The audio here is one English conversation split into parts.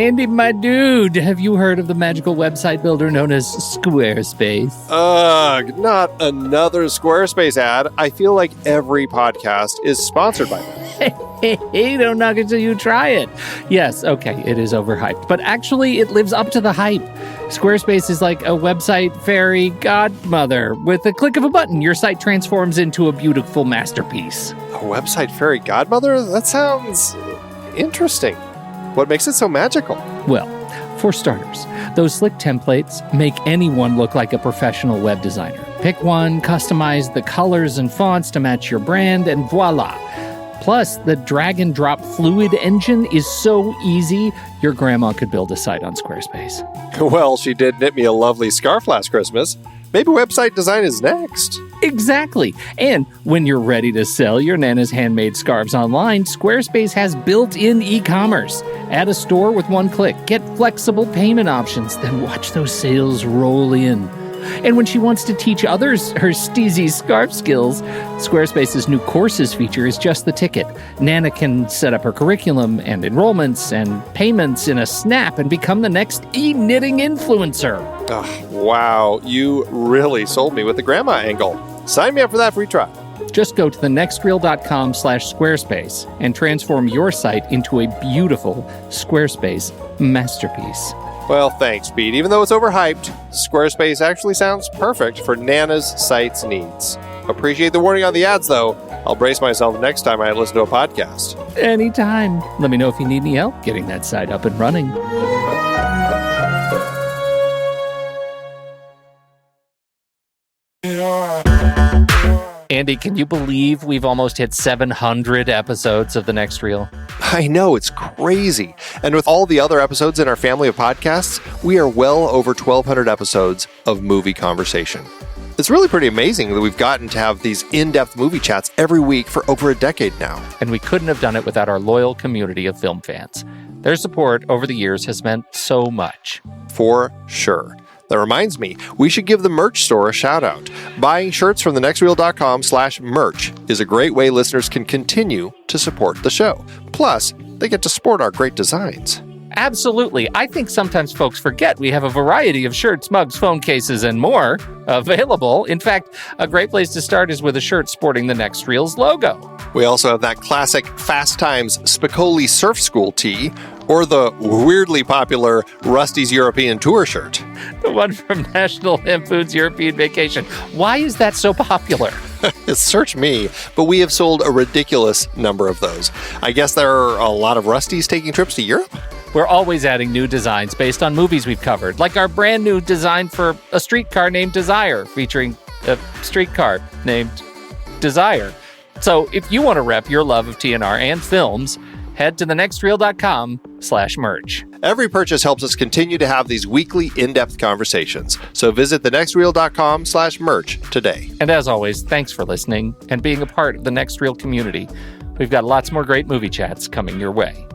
Andy, my dude, have you heard of the magical website builder known as Squarespace? Ugh, not another Squarespace ad. I feel like every podcast is sponsored by them. Hey, don't knock it till you try it. Yes, okay, it is overhyped, but actually it lives up to the hype. Squarespace is like a website fairy godmother. With a click of a button, your site transforms into a beautiful masterpiece. A website fairy godmother? That sounds interesting. What makes it so magical? Well, for starters, those slick templates make anyone look like a professional web designer. Pick one, customize the colors and fonts to match your brand, and voila. Plus, the drag and drop fluid engine is so easy, your grandma could build a site on Squarespace. Well, she did knit me a lovely scarf last Christmas. Maybe website design is next. Exactly. And when you're ready to sell your Nana's handmade scarves online, Squarespace has built-in e-commerce. Add a store with one click. Get flexible payment options. Then watch those sales roll in. And when she wants to teach others her steezy scarf skills, Squarespace's new courses feature is just the ticket. Nana can set up her curriculum and enrollments and payments in a snap and become the next e-knitting influencer. Oh, wow, you really sold me with the grandma angle. Sign me up for that free trial. Just go to thenextreel.com/Squarespace and transform your site into a beautiful Squarespace masterpiece. Well, thanks, Pete. Even though it's overhyped, Squarespace actually sounds perfect for Nana's site's needs. Appreciate the warning on the ads, though. I'll brace myself next time I listen to a podcast. Anytime. Let me know if you need any help getting that site up and running. Andy, can you believe we've almost hit 700 episodes of The Next Reel? I know, it's crazy. And with all the other episodes in our family of podcasts, we are well over 1,200 episodes of movie conversation. It's really pretty amazing that we've gotten to have these in-depth movie chats every week for over a decade now. And we couldn't have done it without our loyal community of film fans. Their support over the years has meant so much. For sure. That reminds me, we should give the merch store a shout out. Buying shirts from thenextreel.com/merch is a great way listeners can continue to support the show. Plus, they get to sport our great designs. Absolutely. I think sometimes folks forget we have a variety of shirts, mugs, phone cases, and more available. In fact, a great place to start is with a shirt sporting the Next Reel's logo. We also have that classic Fast Times Spicoli Surf School tee, or the weirdly popular Rusty's European Tour shirt. The one from National Lampoon's European Vacation. Why is that so popular? Search me, but we have sold a ridiculous number of those. I guess there are a lot of Rustys taking trips to Europe? We're always adding new designs based on movies we've covered, like our brand new design for a streetcar named Desire, featuring a streetcar named Desire. So if you want to rep your love of TNR and films, head to thenextreel.com/merch. Every purchase helps us continue to have these weekly in-depth conversations. So visit thenextreel.com/merch today. And as always, thanks for listening and being a part of the Next Reel community. We've got lots more great movie chats coming your way.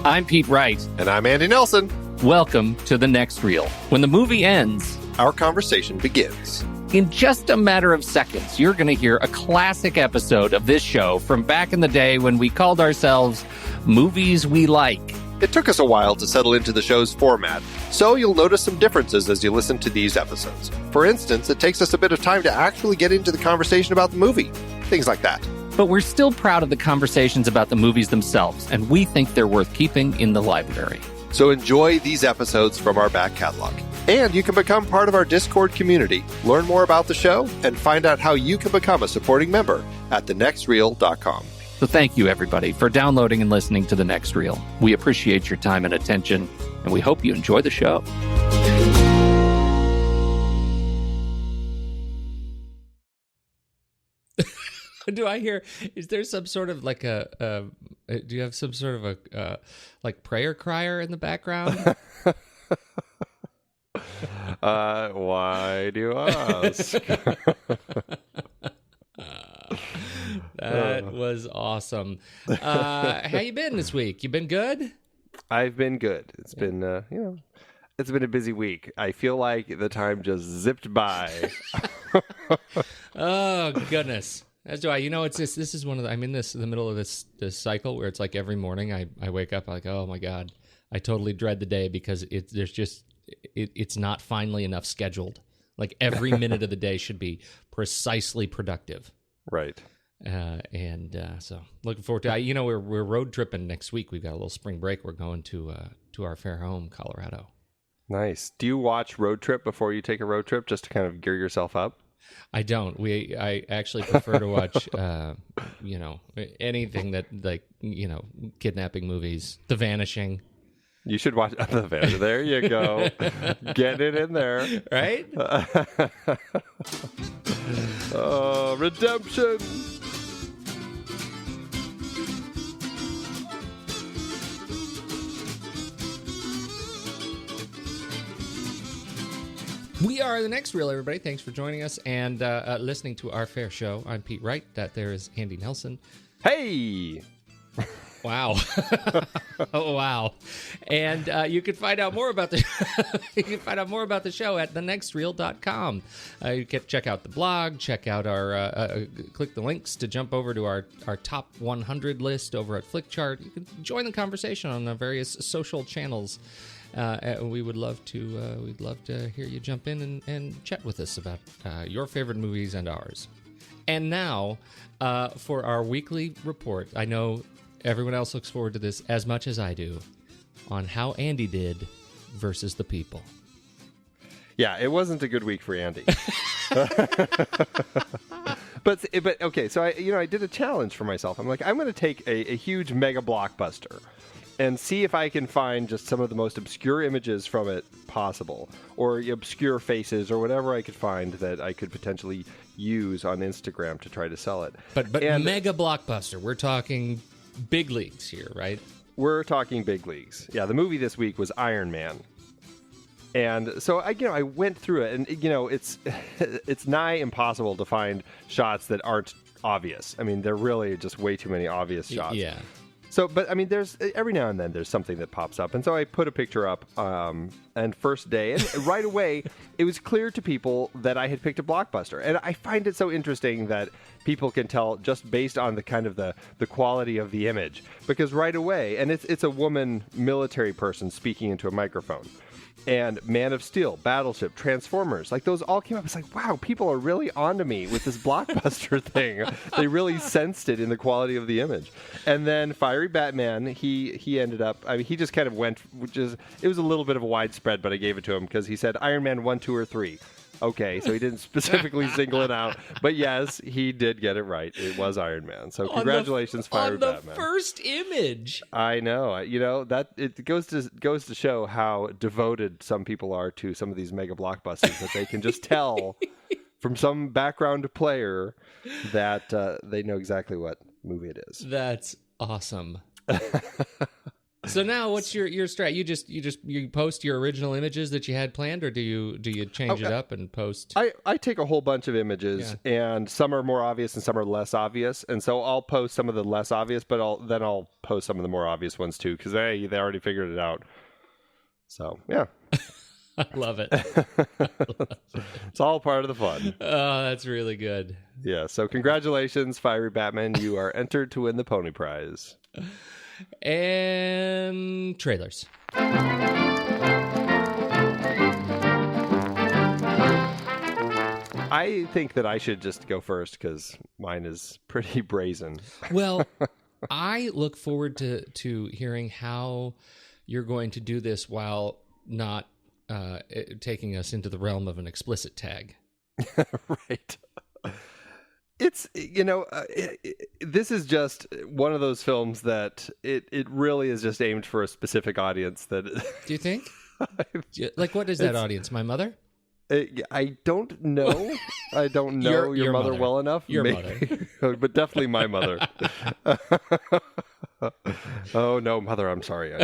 I'm Pete Wright. And I'm Andy Nelson. Welcome to The Next Reel. When the movie ends, our conversation begins. In just a matter of seconds, you're going to hear a classic episode of this show from back in the day when we called ourselves Movies We Like. It took us a while to settle into the show's format, so you'll notice some differences as you listen to these episodes. For instance, it takes us a bit of time to actually get into the conversation about the movie. Things like that. But we're still proud of the conversations about the movies themselves, and we think they're worth keeping in the library. So enjoy these episodes from our back catalog. And you can become part of our Discord community, learn more about the show, and find out how you can become a supporting member at thenextreel.com. So thank you, everybody, for downloading and listening to The Next Reel. We appreciate your time and attention, and we hope you enjoy the show. Do I hear, is there some sort of like do you have some sort of a like prayer crier in the background? Why do you ask? That was awesome. How you been this week? You been good? I've been good. It's been, it's been a busy week. I feel like the time just zipped by. Oh, goodness. As do I. You know, it's this is one of I'm in the middle of this cycle where it's like every morning I wake up like, oh my God, I totally dread the day because it's not finally enough scheduled. Like every minute of the day should be precisely productive. Right. So looking forward to. We're road tripping next week. We've got a little spring break. We're going to our fair home, Colorado. Nice. Do you watch Road Trip before you take a road trip just to kind of gear yourself up? I don't. I actually prefer to watch, anything that kidnapping movies, The Vanishing. You should watch The Vanishing. There you go. Get it in there. Right? Redemption. We are the Next Reel, everybody. Thanks for joining us and listening to our fair show. I'm Pete Wright. That there is Andy Nelson. Hey! Wow. Oh, wow. And you can find out more about the show at thenextreel.com. You can check out the blog, check out our click the links to jump over to our top 100 list over at Flickchart. You can join the conversation on the various social channels. We would love to. We'd love to hear you jump in and chat with us about your favorite movies and ours. And now, for our weekly report, I know everyone else looks forward to this as much as I do, on how Andy did versus the people. Yeah, it wasn't a good week for Andy. But okay, so I did a challenge for myself. I'm like, I'm going to take a huge mega blockbuster and see if I can find just some of the most obscure images from it possible, or obscure faces, or whatever I could find that I could potentially use on Instagram to try to sell it. But mega blockbuster, we're talking big leagues here, right? We're talking big leagues. Yeah, the movie this week was Iron Man. And so I went through it, and it's nigh impossible to find shots that aren't obvious. I mean, there really just way too many obvious shots. Yeah. So, but I mean, there's every now and then there's something that pops up, and so I put a picture up. And first day, and right away, it was clear to people that I had picked a blockbuster, and I find it so interesting that people can tell just based on the kind of the quality of the image, because right away, and it's a woman military person speaking into a microphone. And Man of Steel, Battleship, Transformers, like those all came up. It's like, wow, people are really onto me with this blockbuster thing. They really sensed it in the quality of the image. And then Fiery Batman, he ended up, I mean, he just kind of went, it was a little bit of a widespread, but I gave it to him because he said Iron Man 1, 2, or 3. Okay, so he didn't specifically single it out. But yes, he did get it right. It was Iron Man. So congratulations, Fiery Batman. On the first image. I know. That it goes to show how devoted some people are to some of these mega blockbusters, that they can just tell from some background player that they know exactly what movie it is. That's awesome. So now, what's your strat? You post your original images that you had planned, or do you change it up and post? I take a whole bunch of images, and some are more obvious and some are less obvious, and so I'll post some of the less obvious, but I'll post some of the more obvious ones too, because they already figured it out. So yeah, I love it. It's all part of the fun. Oh, that's really good. Yeah. So congratulations, Fiery Batman! You are entered to win the Pony Prize. And trailers. I think that I should just go first because mine is pretty brazen. Well, I look forward to hearing how you're going to do this while not taking us into the realm of an explicit tag. Right. It's, this is just one of those films that it really is just aimed for a specific audience. That do you think? Like, what is that audience? My mother? I don't know. I don't know your mother well enough. Your mother. But definitely my mother. Oh, no, mother, I'm sorry.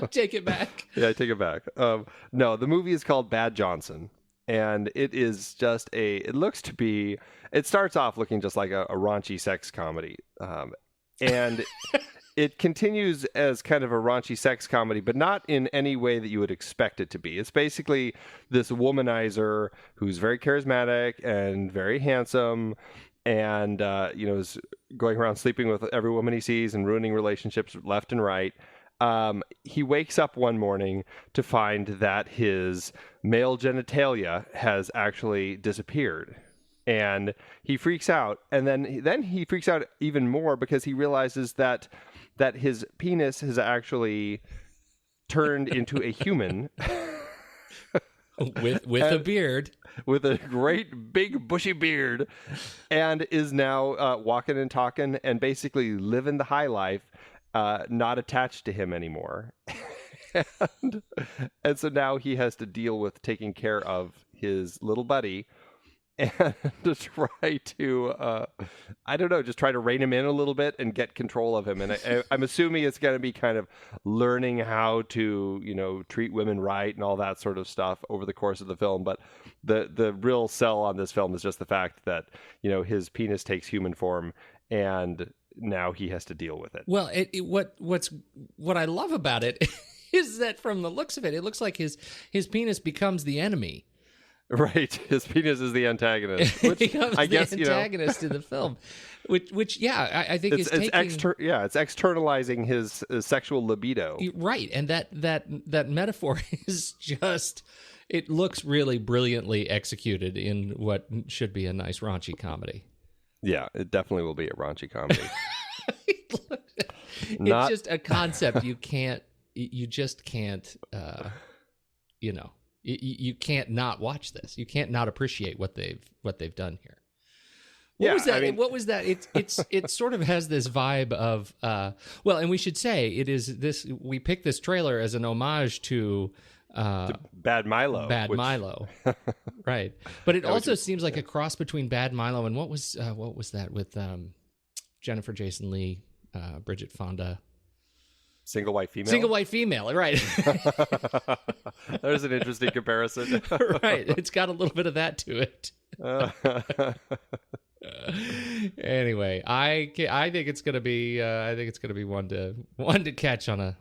Take it back. Yeah, I take it back. No, the movie is called Bad Johnson. And it is just it starts off looking just like a raunchy sex comedy. And it continues as kind of a raunchy sex comedy, but not in any way that you would expect it to be. It's basically this womanizer who's very charismatic and very handsome. and is going around sleeping with every woman he sees and ruining relationships left and right. He wakes up one morning to find that his male genitalia has actually disappeared. And he freaks out, and then he freaks out even more because he realizes that his penis has actually turned into a human with a beard, with a great big bushy beard, and is now walking and talking and basically living the high life, not attached to him anymore. and so now he has to deal with taking care of his little buddy. And to try to, just try to rein him in a little bit and get control of him. And I'm assuming it's going to be kind of learning how to, treat women right and all that sort of stuff over the course of the film. But the real sell on this film is just the fact that, his penis takes human form and now he has to deal with it. Well, what I love about it is that from the looks of it, it looks like his penis bemes the enemy. Right, his penis is the antagonist. Which I guess the antagonist in the film, which I think it's externalizing his sexual libido. Right, and that metaphor is just, it looks really brilliantly executed in what should be a nice raunchy comedy. Yeah, it definitely will be a raunchy comedy. It's just a concept you just can't. You can't not watch this. You can't not appreciate what they've done here. What was that? What was that? It sort of has this vibe of and we should say it is this. We picked this trailer as an homage to Bad Milo. Milo, right? But it also seems like a cross between Bad Milo and what was that with Jennifer Jason Leigh, Bridget Fonda. Single white female, right. There's an interesting comparison. Right. It's got a little bit of that to it. Anyway, I think it's going to be one to catch on a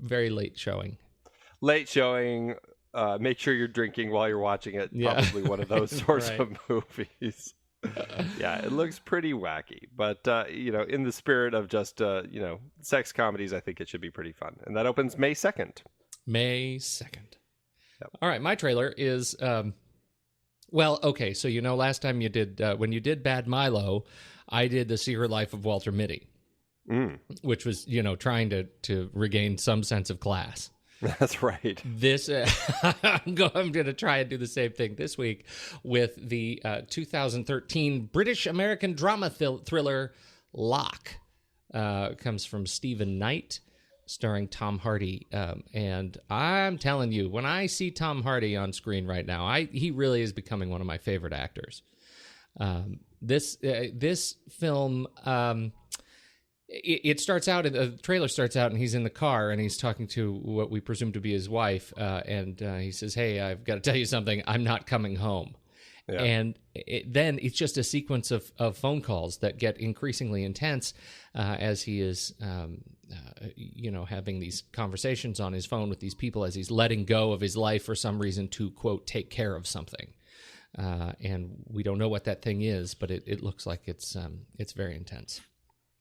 very late showing. Make sure you're drinking while you're watching it. Yeah. Probably one of those sorts of movies. Yeah, it looks pretty wacky, but in the spirit of just sex comedies, I think it should be pretty fun. And that opens May 2nd. May 2nd. Yep. All right, my trailer is okay. So last time you did when you did Bad Milo, I did The Secret Life of Walter Mitty, which was trying to regain some sense of class. That's right. This I'm going to try and do the same thing this week with the 2013 British-American drama thriller Locke. Comes from Stephen Knight, starring Tom Hardy. And I'm telling you, when I see Tom Hardy on screen right now, he really is becoming one of my favorite actors. This film. It starts out, the trailer starts out, and he's in the car, and he's talking to what we presume to be his wife, and he says, "Hey, I've got to tell you something. I'm not coming home." Yeah. And then it's just a sequence of phone calls that get increasingly intense as he is, having these conversations on his phone with these people as he's letting go of his life for some reason to, quote, take care of something. And we don't know what that thing is, but it looks like it's very intense.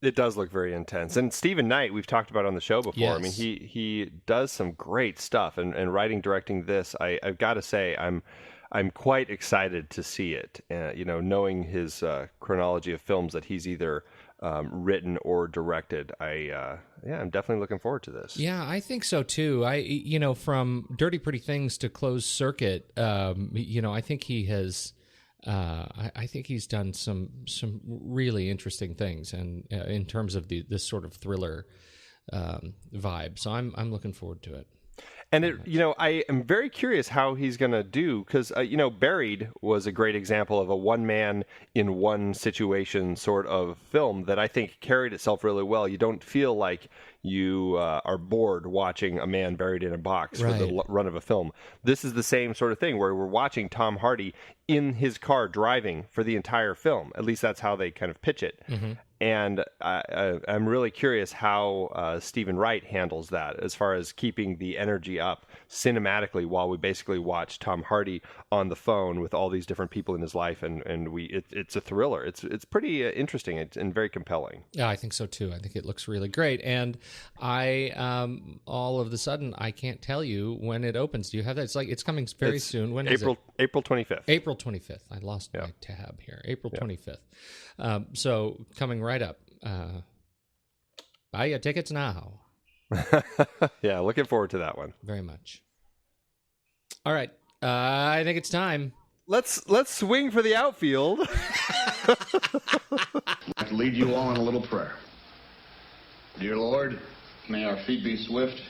It does look very intense. And Stephen Knight, we've talked about on the show before. Yes. I mean, he does some great stuff. And writing, directing this, I've got to say, I'm quite excited to see it. Knowing his chronology of films that he's either written or directed, I'm definitely looking forward to this. Yeah, I think so too. From Dirty Pretty Things to Closed Circuit, I think he has. I think he's done some really interesting things, and in terms of this sort of thriller vibe. So I'm looking forward to it. And I am very curious how he's going to do, because Buried was a great example of a one man in one situation sort of film that I think carried itself really well. You don't feel like you are bored watching a man buried in a box for the run of a film. This is the same sort of thing where we're watching Tom Hardy in his car driving for the entire film. At least that's how they kind of pitch it. Mm-hmm. And I'm really curious how Stephen Wright handles that as far as keeping the energy up cinematically while we basically watch Tom Hardy on the phone with all these different people in his life. And it's a thriller. It's pretty interesting and very compelling. Yeah, I think so too. I think it looks really great. And all of a sudden, I can't tell you when it opens. Do you have that? It's coming very soon. When is it? April 25th. April 25th. I lost my tab here. April 25th. So coming right up. Buy your tickets now. Yeah, looking forward to that one. Very much. All right. I think it's time. Let's swing for the outfield. I'd to lead you all in a little prayer. Dear Lord, may our feet be swift,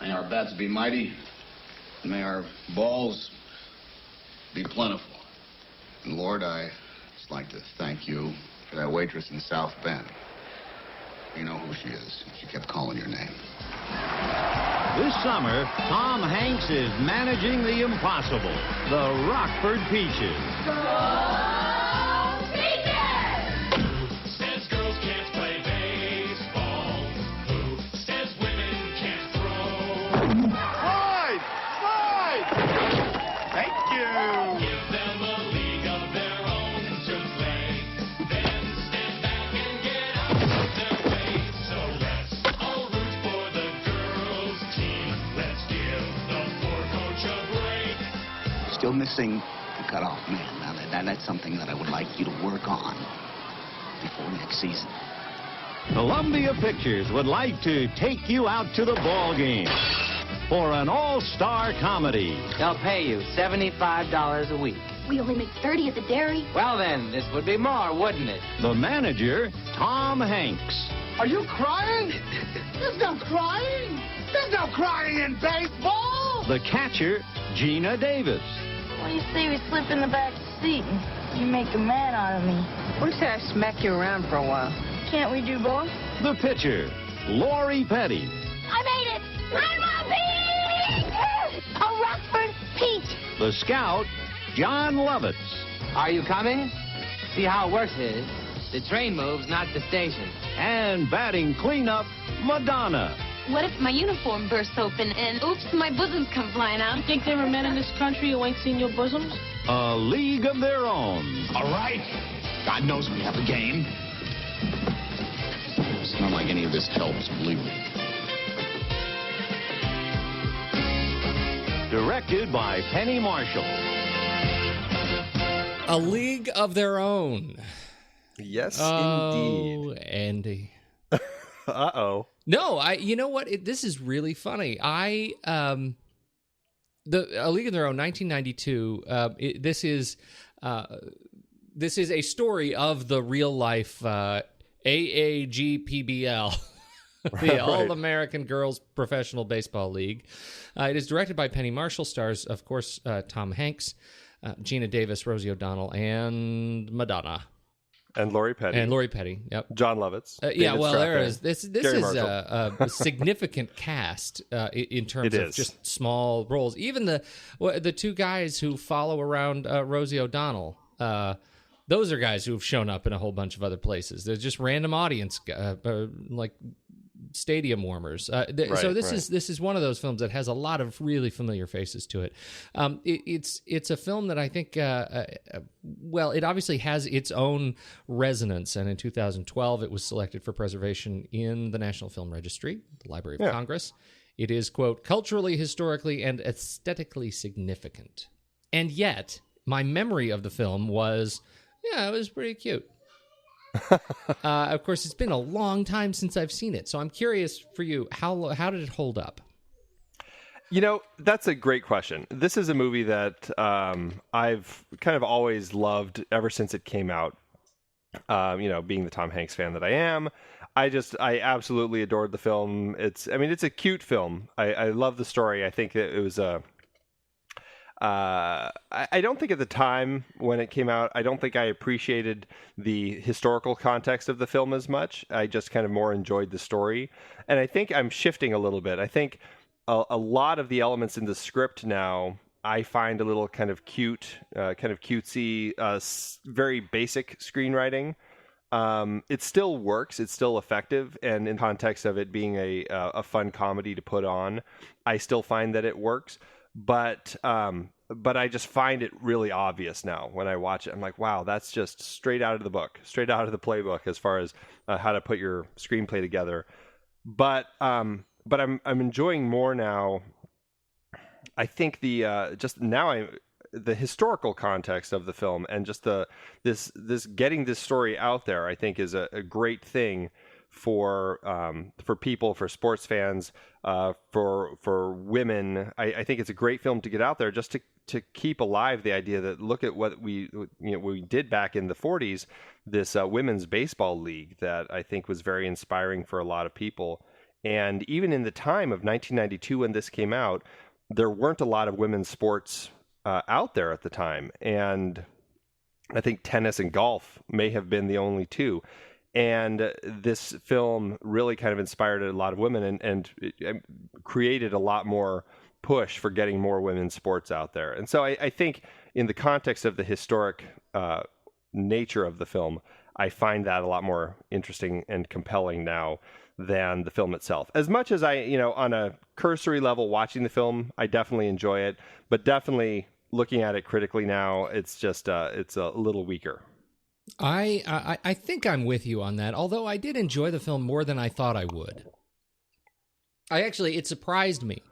may our bats be mighty, and may our balls be plentiful. And Lord, I just like to thank you for that waitress in South Bend. You know who she is. She kept calling your name. This summer, Tom Hanks is managing the impossible, the Rockford Peaches. Says girls can't play baseball. Who says women can't throw? Slide! Thank you! Give them a league of their own to play. Then stand back and get out of their way. So let's all root for the girls' team. Let's give the poor coach a break. Still missing the cutoff man. Now, that's something that I would like you to work on before next season. Columbia Pictures would like to take you out to the ball game for an all-star comedy. They'll pay you $75 a week. We only make 30 at the dairy. Well, then, this would be more, wouldn't it? The manager, Tom Hanks. Are you crying? There's no crying! There's no crying in baseball! The catcher, Gina Davis. What do you say we slip in the back seat and you make a man out of me? What if I smack you around for a while? Can't we do both? The pitcher, Lori Petty. I made it! I'm a peach! A Rockford peach! The scout, John Lovitz. Are you coming? See how it works is, the train moves, not the station. And batting cleanup, Madonna. What if my uniform bursts open and oops, my bosoms come flying out? You think there are men in this country who ain't seen your bosoms? A league of their own. All right. God knows we have a game. It's not like any of this helps, believe me. Directed by Penny Marshall. A League of Their Own. Yes, Oh, indeed. Andy. Uh-oh. No, you know what? This is really funny. A League of Their Own, 1992. This is a story of the real life AAGPBL, the All American Girls Professional Baseball League. It is directed by Penny Marshall. Stars, of course, Tom Hanks, Gina Davis, Rosie O'Donnell, and Madonna. And Lori Petty. Yep. John Lovitz. Yeah, well, Stratton, there is. This Gary is Marshall. a significant cast in terms of just small roles. Even the two guys who follow around Rosie O'Donnell, those are guys who have shown up in a whole bunch of other places. They're just random audience, like stadium warmers. So this is one of those films that has a lot of really familiar faces to it. It's a film that I think, it obviously has its own resonance. And in 2012, it was selected for preservation in the National Film Registry, the Library of Congress. It is, quote, culturally, historically, and aesthetically significant. And yet, my memory of the film was, it was pretty cute. Of course, it's been a long time since I've seen it, so I'm curious for you, how did it hold up? You know, that's a great question. This is a movie that I've kind of always loved ever since it came out. Being the Tom Hanks fan that I am, I absolutely adored the film. It's a cute film. I love the story. I think that it was I don't think at the time when it came out, I don't think I appreciated the historical context of the film as much. I just kind of more enjoyed the story. And I think I'm shifting a little bit. I think a lot of the elements in the script now, I find a little kind of cute, kind of cutesy, very basic screenwriting. It still works. It's still effective. And in context of it being a fun comedy to put on, I still find that it works. But I just find it really obvious now when I watch it. I'm like, wow, that's just straight out of the book, straight out of the playbook as far as how to put your screenplay together. But I'm enjoying more now. I think the historical context of the film and just this getting this story out there, I think, is a great thing for people, for sports fans, for women. I think it's a great film to get out there just to keep alive the idea that look at what we did back in the 40s, this women's baseball league that I think was very inspiring for a lot of people. And even in the time of 1992 when this came out, there weren't a lot of women's sports out there at the time. And I think tennis and golf may have been the only two. And this film really kind of inspired a lot of women and created a lot more push for getting more women's sports out there. And so I think in the context of the historic nature of the film, I find that a lot more interesting and compelling now than the film itself. As much as I, on a cursory level watching the film, I definitely enjoy it, but definitely looking at it critically now, it's just it's a little weaker. I think I'm with you on that, although I did enjoy the film more than I thought I would. It surprised me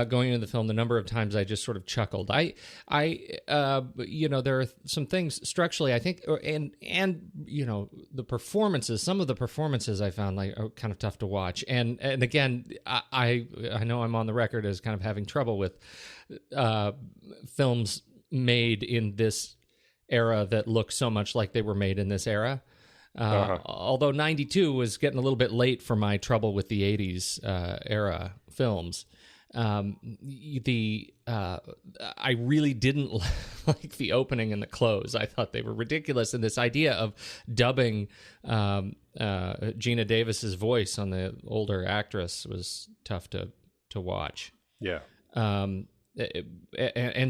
going into the film the number of times I just sort of chuckled. There are some things structurally, I think, and the performances. Some of the performances I found are kind of tough to watch. And again, I know I'm on the record as kind of having trouble with films made in this era that look so much like they were made in this era. Although 92 was getting a little bit late for my trouble with the 80s era films. I really didn't like the opening and the close. I thought they were ridiculous. And this idea of dubbing Gina Davis's voice on the older actress was tough to watch. Yeah. And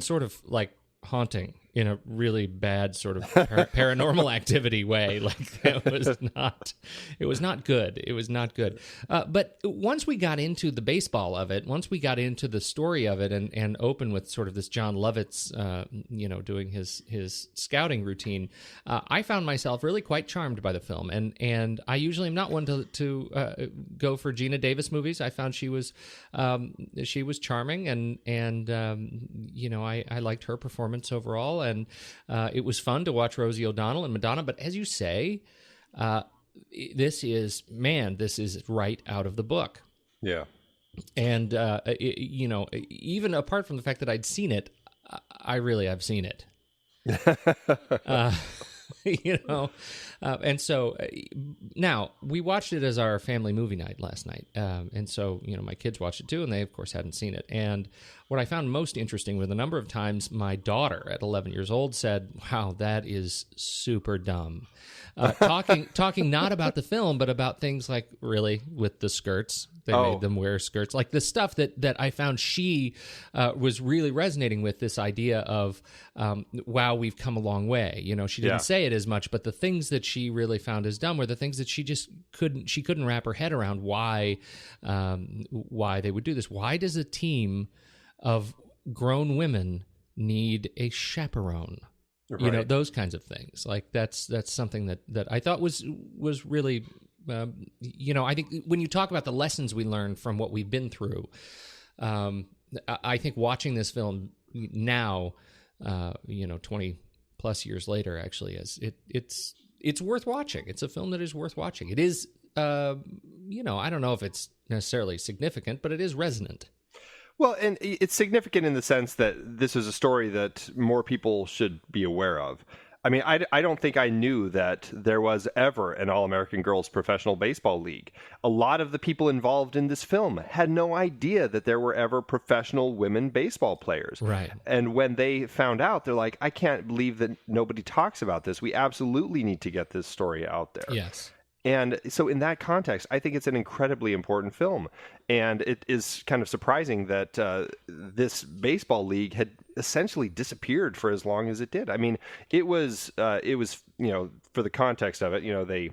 sort of like haunting in a really bad sort of paranormal activity way. Like it was not good. It was not good. But once we got into the baseball of it, once we got into the story of it and open with sort of this John Lovitz, doing his scouting routine, I found myself really quite charmed by the film. And I usually am not one to go for Gina Davis movies. I found she was charming and I liked her performance overall. And it was fun to watch Rosie O'Donnell and Madonna. But as you say, this is right out of the book. Yeah. And, even apart from the fact that I'd seen it, I've seen it. And so now we watched it as our family movie night last night. And so, my kids watched it too, and they of course hadn't seen it. And what I found most interesting were the number of times my daughter at 11 years old said, "Wow, that is super dumb." Talking not about the film, but about things like really with the skirts. They made them wear skirts. Like the stuff that I found she was really resonating with, this idea of, wow, we've come a long way. She didn't say it as much, but the things that she really found as dumb were the things that she just couldn't wrap her head around why they would do this. Why does a team of grown women need a chaperone? Right. Those kinds of things. Like that's something that I thought was really, I think when you talk about the lessons we learned from what we've been through, I think watching this film now, 20 plus years later, actually, it's worth watching. It's a film that is worth watching. It is, I don't know if it's necessarily significant, but it is resonant. Well, and it's significant in the sense that this is a story that more people should be aware of. I mean, I don't think I knew that there was ever an All-American Girls Professional Baseball League. A lot of the people involved in this film had no idea that there were ever professional women baseball players. Right. And when they found out, they're like, I can't believe that nobody talks about this. We absolutely need to get this story out there. Yes. And so in that context, I think it's an incredibly important film. And it is kind of surprising that this baseball league had essentially disappeared for as long as it did. I mean, it was, for the context of it, they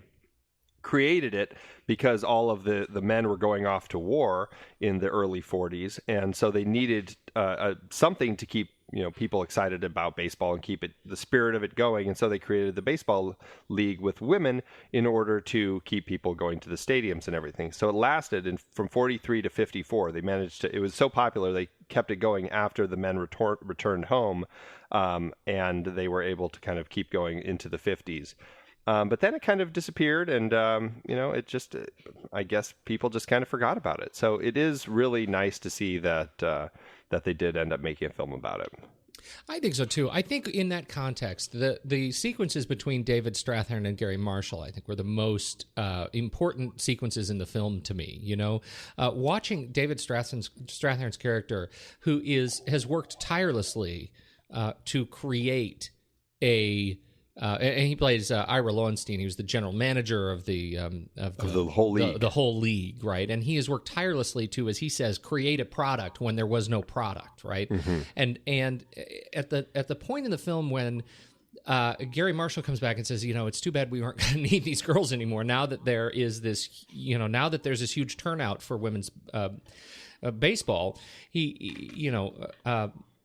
created it because all of the men were going off to war in the early 40s. And so they needed something to keep people excited about baseball and keep the spirit of it going. And so they created the baseball league with women in order to keep people going to the stadiums and everything. So it lasted from 43 to 54. They managed to, it was so popular, they kept it going after the men returned home. And they were able to kind of keep going into the 50s. But then it kind of disappeared and, it just, I guess people just kind of forgot about it. So it is really nice to see that they did end up making a film about it. I think so too. I think in that context, the sequences between David Strathairn and Gary Marshall, I think, were the most important sequences in the film to me. Watching David Strathairn's character, who has worked tirelessly to create and he plays Ira Lowenstein. He was the general manager of the whole league. The whole league, right? And he has worked tirelessly to, as he says, create a product when there was no product, right? Mm-hmm. And at the point in the film when Gary Marshall comes back and says, it's too bad we aren't going to need these girls anymore. Now that there is this, now that there's this huge turnout for women's baseball,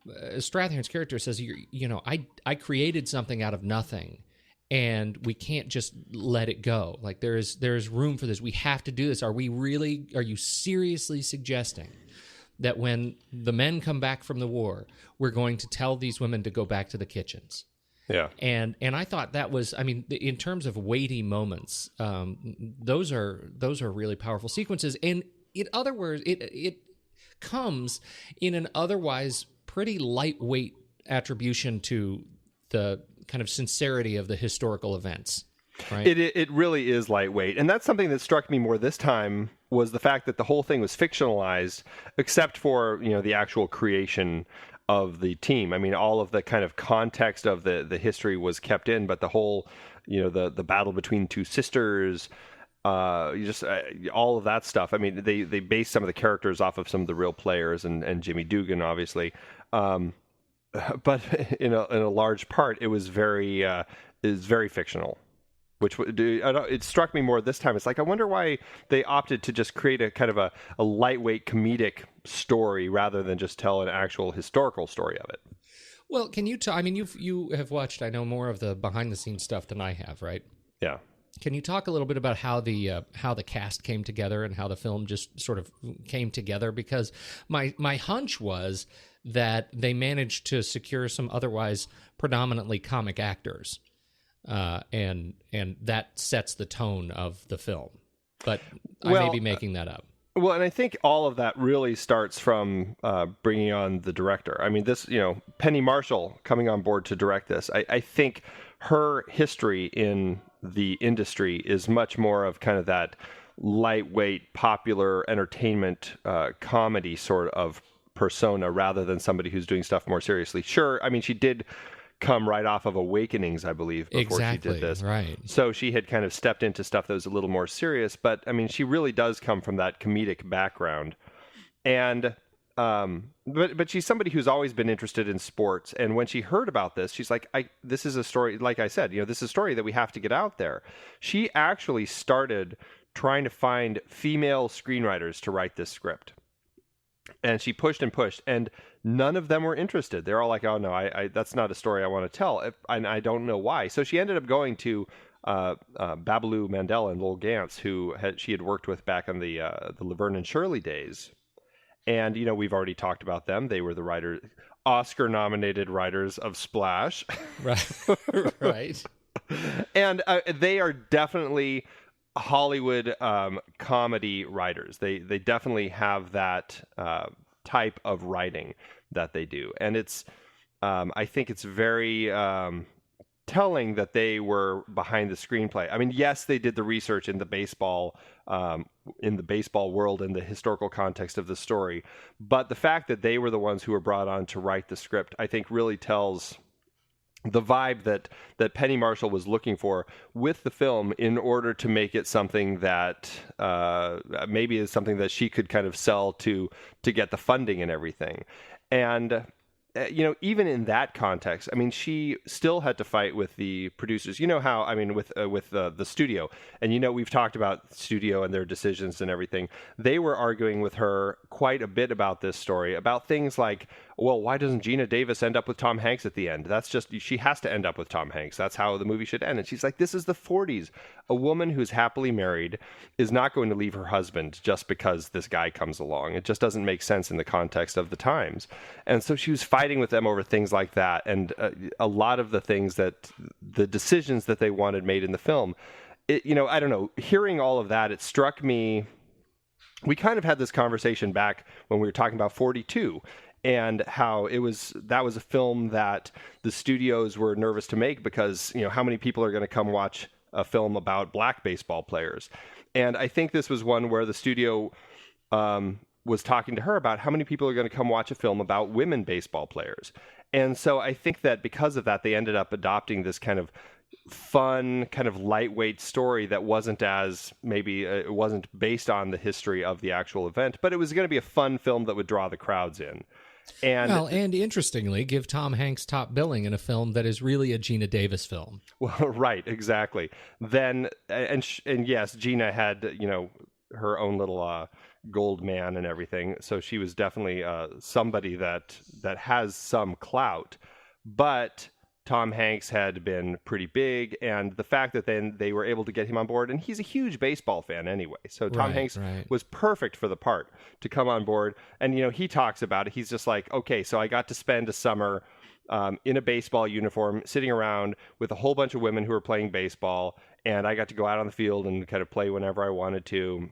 Strathairn's character says, I created something out of nothing, and we can't just let it go. Like there's room for this. We have to do this. Are you seriously suggesting that when the men come back from the war, we're going to tell these women to go back to the kitchens? Yeah. And I thought that was, in terms of weighty moments, those are really powerful sequences. And in other words, it comes in an otherwise pretty lightweight attribution to the kind of sincerity of the historical events, right? It really is lightweight. And that's something that struck me more this time, was the fact that the whole thing was fictionalized, except for, the actual creation of the team. All of the kind of context of the history was kept in, but the whole, the battle between two sisters, all of that stuff. They based some of the characters off of some of the real players and Jimmy Dugan, obviously. But in a large part, it was very fictional, which it struck me more this time. It's like, I wonder why they opted to just create a kind of a lightweight comedic story rather than just tell an actual historical story of it. Well, can you you have watched, I know, more of the behind the scenes stuff than I have, right? Yeah. Can you talk a little bit about how the cast came together and how the film just sort of came together? Because my hunch was that they managed to secure some otherwise predominantly comic actors, and that sets the tone of the film. But I may be making that up. Well, and I think all of that really starts from bringing on the director. This, Penny Marshall coming on board to direct this. I think her history in the industry is much more of kind of that lightweight, popular entertainment comedy sort of persona rather than somebody who's doing stuff more seriously. Sure, she did come right off of Awakenings, I believe, before she did this. Right. So she had kind of stepped into stuff that was a little more serious, but she really does come from that comedic background. And but she's somebody who's always been interested in sports, and when she heard about this, she's like, this is a story, like I said, this is a story that we have to get out there. She actually started trying to find female screenwriters to write this script. And she pushed and pushed, and none of them were interested. They're all like, oh, no, I that's not a story I want to tell, and I don't know why. So she ended up going to Babaloo Mandela and Lowell Gantz, who she had worked with back in the Laverne and Shirley days. And, we've already talked about them. They were the Oscar-nominated writers of Splash. Right. And they are definitely Hollywood comedy writers. They definitely have that type of writing that they do. And it's, I think it's very telling that they were behind the screenplay. Yes, they did the research in the baseball world and the historical context of the story, but the fact that they were the ones who were brought on to write the script, I think really tells the vibe that Penny Marshall was looking for with the film in order to make it something that maybe is something that she could kind of sell to get the funding and everything. And even in that context, I mean, she still had to fight with the producers. You know how, I mean, with the studio, and we've talked about studio and their decisions and everything. They were arguing with her quite a bit about this story, about things like, well, why doesn't Gina Davis end up with Tom Hanks at the end? That's just, she has to end up with Tom Hanks. That's how the movie should end. And she's like, this is the 40s. A woman who's happily married is not going to leave her husband just because this guy comes along. It just doesn't make sense in the context of the times. And so she was fighting with them over things like that. And a lot of the things that, the decisions that they wanted made in the film, I don't know, hearing all of that, it struck me, we kind of had this conversation back when we were talking about 42. And how that was a film that the studios were nervous to make because, how many people are going to come watch a film about black baseball players? And I think this was one where the studio was talking to her about how many people are going to come watch a film about women baseball players. And so I think that because of that, they ended up adopting this kind of fun, kind of lightweight story that wasn't as, maybe it wasn't based on the history of the actual event, but it was going to be a fun film that would draw the crowds in. And interestingly, give Tom Hanks top billing in a film that is really a Gina Davis film. Well, right, exactly. Then, and yes, Gina had, her own little gold man and everything. So she was definitely somebody that has some clout. But Tom Hanks had been pretty big, and the fact that then they were able to get him on board, and he's a huge baseball fan anyway, so Tom Hanks was perfect for the part to come on board. And he talks about it. He's just like, okay, so I got to spend a summer in a baseball uniform, sitting around with a whole bunch of women who were playing baseball, and I got to go out on the field and kind of play whenever I wanted to.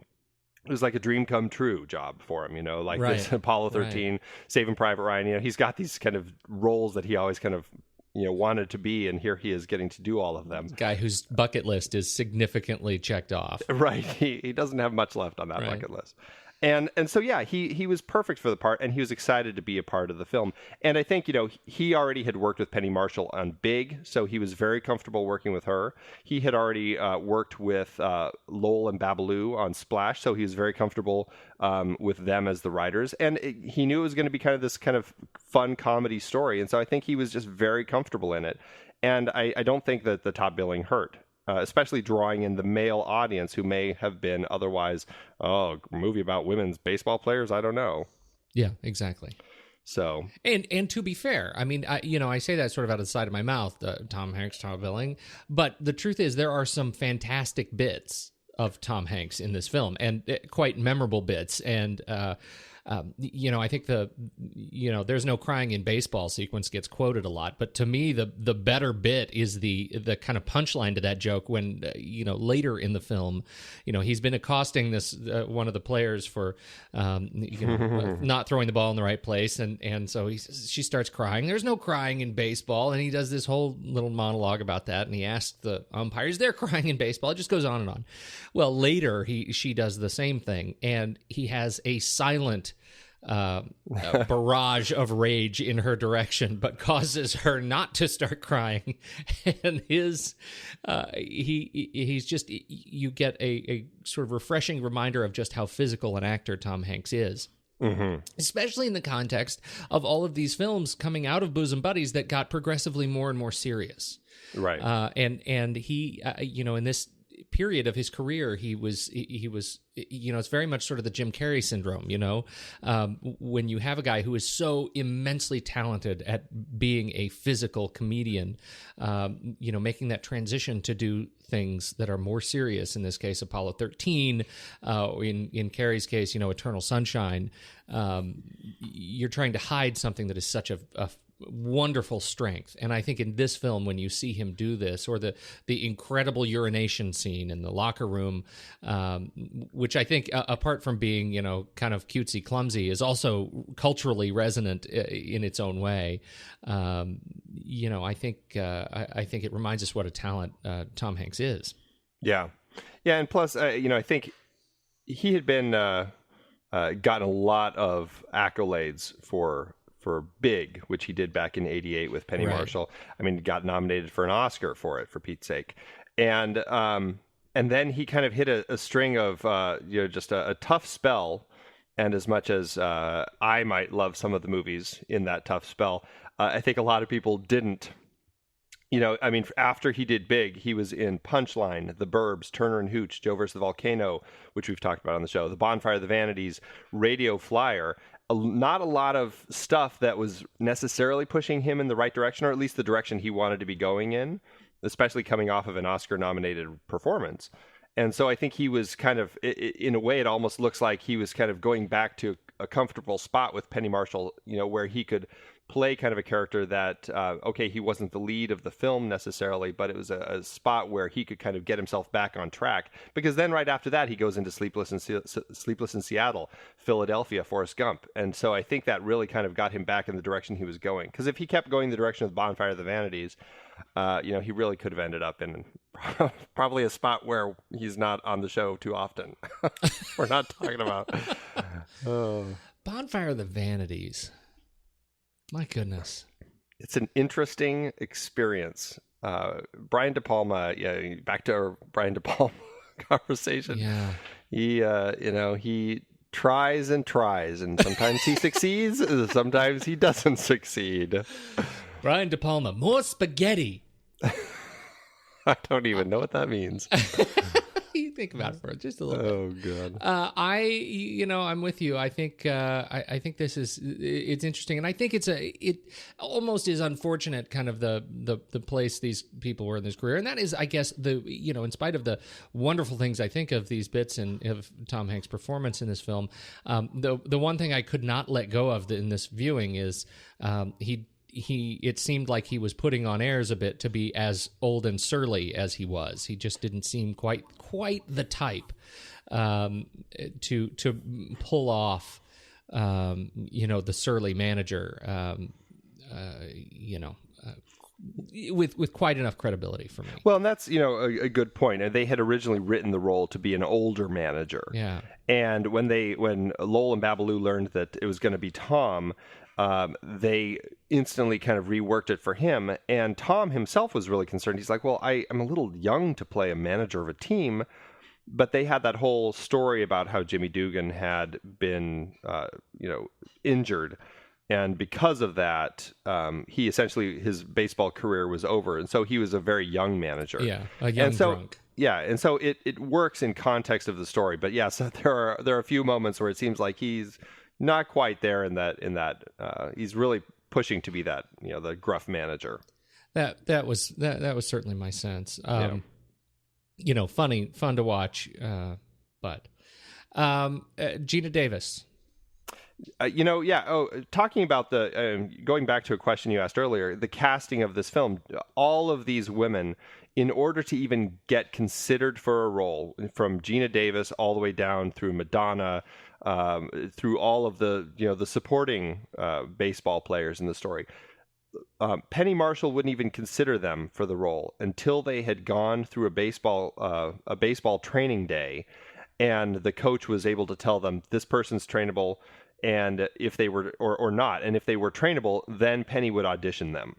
It was like a dream come true job for him, like this Apollo 13, Saving Private Ryan. He's got these kind of roles that he always kind of wanted to be, and here he is getting to do all of them. Guy whose bucket list is significantly checked off. Right. He doesn't have much left on that bucket list. And so, yeah, he was perfect for the part, and he was excited to be a part of the film. And I think, he already had worked with Penny Marshall on Big, so he was very comfortable working with her. He had already worked with Lowell and Babaloo on Splash, so he was very comfortable with them as the writers. And he knew it was going to be kind of this kind of fun comedy story, and so I think he was just very comfortable in it. And I don't think that the top billing hurt. Especially drawing in the male audience who may have been otherwise, a movie about women's baseball players, I don't know. Yeah, exactly. So, and to be fair, I mean, I say that sort of out of the side of my mouth, Tom Hanks, Tom billing, but the truth is there are some fantastic bits of Tom Hanks in this film, and quite memorable bits, and I think there's no crying in baseball sequence gets quoted a lot, but to me the better bit is the kind of punchline to that joke when later in the film, he's been accosting this one of the players for not throwing the ball in the right place, and so she starts crying. There's no crying in baseball, and he does this whole little monologue about that, and he asks the umpires, "They're crying in baseball." It just goes on and on. Well, later she does the same thing, and he has a silent barrage of rage in her direction, but causes her not to start crying. And he's just, you get a sort of refreshing reminder of just how physical an actor Tom Hanks is. Mm-hmm. Especially in the context of all of these films coming out of Bosom Buddies that got progressively more and more serious. Right. And he, in this period of his career, he was it's very much sort of the Jim Carrey syndrome, when you have a guy who is so immensely talented at being a physical comedian, making that transition to do things that are more serious, in this case Apollo 13, in Carrey's case Eternal Sunshine, you're trying to hide something that is such a wonderful strength. And I think in this film, when you see him do this, or the incredible urination scene in the locker room, which I think, apart from being kind of cutesy clumsy, is also culturally resonant in its own way. I think it reminds us what a talent Tom Hanks is. Yeah, and plus, I think he had been gotten a lot of accolades for for Big, which he did back in '88 with Penny Right. Marshall. I mean, he got nominated for an Oscar for it, for Pete's sake. And then he kind of hit a string of just a tough spell. And as much as I might love some of the movies in that tough spell, I think a lot of people didn't. I mean, after he did Big, he was in Punchline, The Burbs, Turner and Hooch, Joe versus the Volcano, which we've talked about on the show, The Bonfire of the Vanities, Radio Flyer. Not a lot of stuff that was necessarily pushing him in the right direction, or at least the direction he wanted to be going in, especially coming off of an Oscar-nominated performance. And so I think he was kind of, in a way, it almost looks like he was kind of going back to a comfortable spot with Penny Marshall, where he could play kind of a character that, he wasn't the lead of the film necessarily, but it was a spot where he could kind of get himself back on track. Because then right after that, he goes into Sleepless in Seattle, Philadelphia, Forrest Gump. And so I think that really kind of got him back in the direction he was going. Because if he kept going the direction of Bonfire of the Vanities, he really could have ended up in probably a spot where he's not on the show too often. We're not talking about... Bonfire of the Vanities. My goodness. It's an interesting experience. Brian De Palma, back to our Brian De Palma conversation. Yeah. He tries and tries, and sometimes he succeeds, and sometimes he doesn't succeed. Brian De Palma, more spaghetti. I don't even know what that means. You think about it for just a little bit. Oh God. I'm with you. I think I think this is it's interesting, and I think it almost is unfortunate, kind of the place these people were in this career, and that is, I guess, in spite of the wonderful things I think of these bits and of Tom Hanks' performance in this film, the one thing I could not let go of in this viewing is it seemed like he was putting on airs a bit to be as old and surly as he was. He just didn't seem quite the type to pull off the surly manager with quite enough credibility for me. Well, and that's a good point. And they had originally written the role to be an older manager. Yeah. And when Lowell and Babaloo learned that it was going to be Tom, they instantly kind of reworked it for him. And Tom himself was really concerned. He's like, well, I'm a little young to play a manager of a team. But they had that whole story about how Jimmy Dugan had been, injured. And because of that, his baseball career was over. And so he was a very young manager. Yeah, a young drunk. Yeah, and so it works in context of the story. But yes, there are a few moments where it seems like he's not quite there in that he's really pushing to be that, the gruff manager. That was certainly my sense. Fun to watch, but Gina Davis. Talking about going back to a question you asked earlier, the casting of this film, all of these women, in order to even get considered for a role, from Gina Davis all the way down through Madonna, through all of the supporting baseball players in the story, Penny Marshall wouldn't even consider them for the role until they had gone through a baseball training day, and the coach was able to tell them this person's trainable, and if they were or not, and if they were trainable, then Penny would audition them.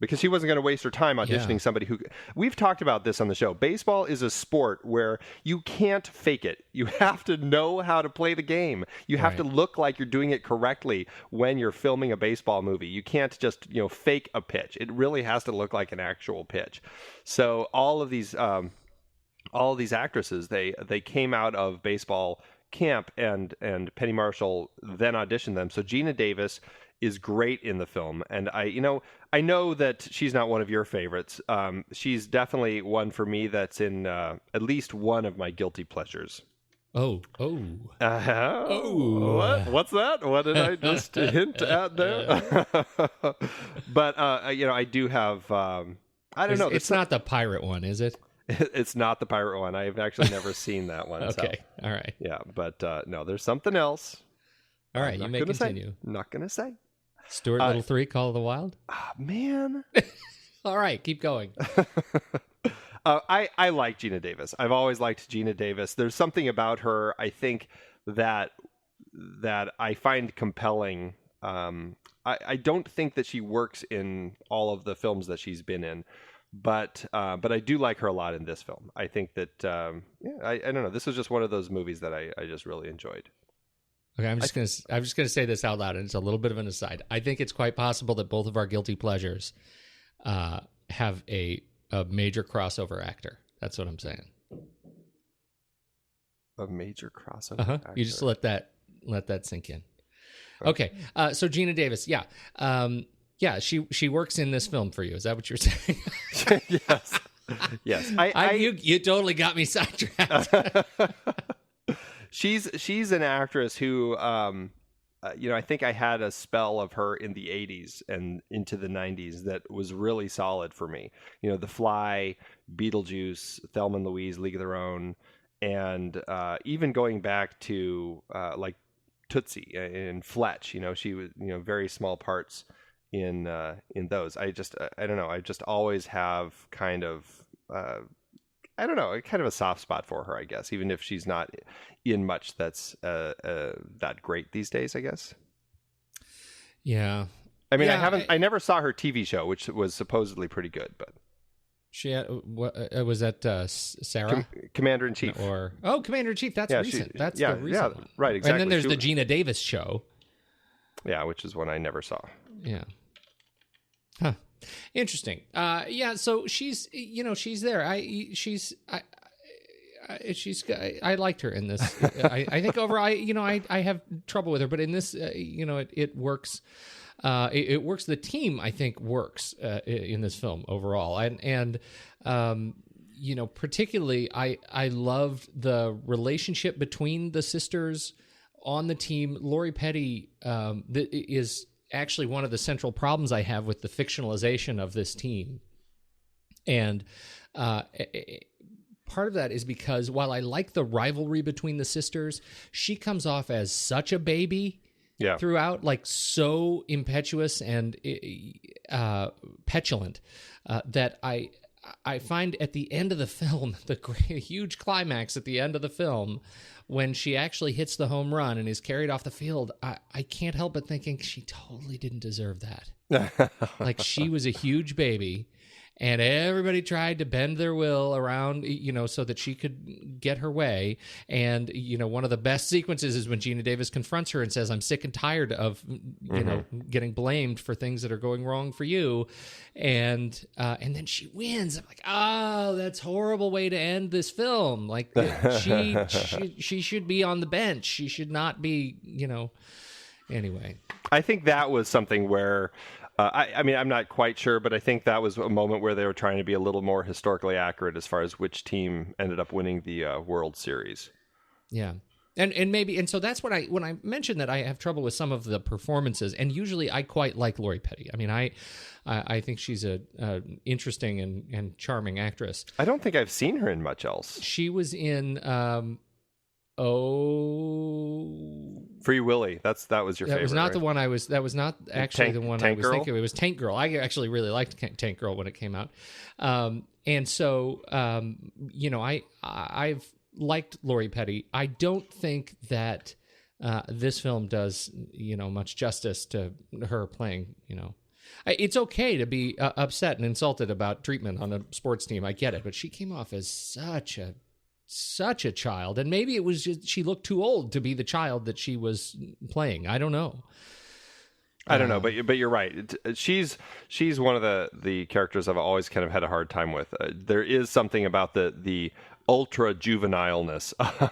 Because she wasn't going to waste her time auditioning somebody who... We've talked about this on the show. Baseball is a sport where you can't fake it. You have to know how to play the game. You have to look like you're doing it correctly when you're filming a baseball movie. You can't just, fake a pitch. It really has to look like an actual pitch. So all of these actresses, they came out of baseball camp, and Penny Marshall then auditioned them. So Gina Davis is great in the film, and I know that she's not one of your favorites. She's definitely one for me that's in at least one of my guilty pleasures. Oh. What's that? What did I just hint at there? But I do have. I don't know. It's not the pirate one, is it? It's not the pirate one. I've actually never seen that one. Okay. So. All right. Yeah, but no, there's something else. All right, you may continue. I'm not gonna say. Stuart Little 3, Call of the Wild? Man. All right, keep going. I like Gina Davis. I've always liked Gina Davis. There's something about her, I think, that I find compelling I don't think that she works in all of the films that she's been in, but I do like her a lot in this film. I think that I don't know. This was just one of those movies that I just really enjoyed. Okay, I'm just gonna say this out loud, and it's a little bit of an aside. I think it's quite possible that both of our guilty pleasures have a major crossover actor. That's what I'm saying. A major crossover actor. You just let that sink in. Okay, so Gina Davis, she works in this film for you. Is that what you're saying? Yes. You totally got me sidetracked. She's an actress who, I think I had a spell of her in the 80s and into the 90s that was really solid for me. The Fly, Beetlejuice, Thelma and Louise, League of Their Own, and even going back to like Tootsie and Fletch. She was very small parts in those. I don't know. I just always have kind of kind of a soft spot for her, I guess, even if she's not in much that's that great these days, I guess. Yeah. I mean, I never saw her TV show, which was supposedly pretty good, but she had, was that Sarah? Commander in Chief. Commander in Chief. That's recent. That's the recent one. Right, exactly. And then there's the Gina Davis show. Yeah, which is one I never saw. Yeah. Huh. Interesting. So she's there. I liked her in this. I think overall, I have trouble with her, but in this, it works. It works. The team, I think, works in this film overall, and particularly, I loved the relationship between the sisters on the team. Lori Petty is actually one of the central problems I have with the fictionalization of this team, and part of that is because while I like the rivalry between the sisters, she comes off as such a baby throughout, like so impetuous and petulant that I find at the end of the film, the huge climax at the end of the film, when she actually hits the home run and is carried off the field, I can't help but thinking she totally didn't deserve that. Like, she was a huge baby, and everybody tried to bend their will around, so that she could get her way. And, one of the best sequences is when Gina Davis confronts her and says, "I'm sick and tired of, getting blamed for things that are going wrong for you." And then she wins. I'm like, oh, that's a horrible way to end this film. Like, she should be on the bench. She should not be, anyway. I think that was something where, I mean, I'm not quite sure, but I think that was a moment where they were trying to be a little more historically accurate as far as which team ended up winning the World Series. Yeah. And so that's when I mentioned that I have trouble with some of the performances, and usually I quite like Lori Petty. I mean, I think she's a interesting and charming actress. I don't think I've seen her in much else. She was in Free Willy. That was your favorite. That was not right? the one I was. That was not actually the one I was thinking. It was Tank Girl. I actually really liked Tank Girl when it came out, and so I've liked Lori Petty. I don't think that this film does much justice to her playing. It's okay to be upset and insulted about treatment on a sports team. I get it, but she came off as such a child, and maybe it was just she looked too old to be the child that she was playing. I don't know. I don't know, but you're right. She's one of the characters I've always kind of had a hard time with. There is something about the ultra juvenileness of her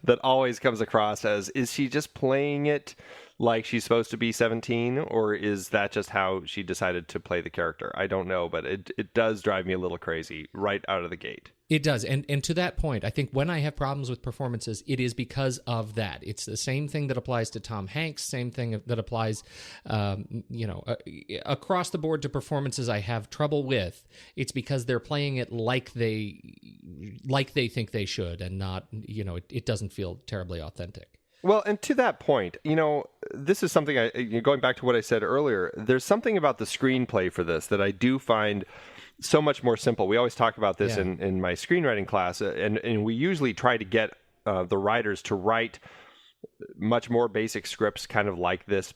that always comes across as, is she just playing it like she's supposed to be 17, or is that just how she decided to play the character? I don't know, but it does drive me a little crazy right out of the gate. It does. And to that point, I think when I have problems with performances, it is because of that. It's the same thing that applies to Tom Hanks, same thing that applies, across the board to performances I have trouble with. It's because they're playing it like they think they should, and not, it doesn't feel terribly authentic. Well, and to that point, this is something going back to what I said earlier, there's something about the screenplay for this that I do find so much more simple. We always talk about this in my screenwriting class, and we usually try to get the writers to write much more basic scripts kind of like this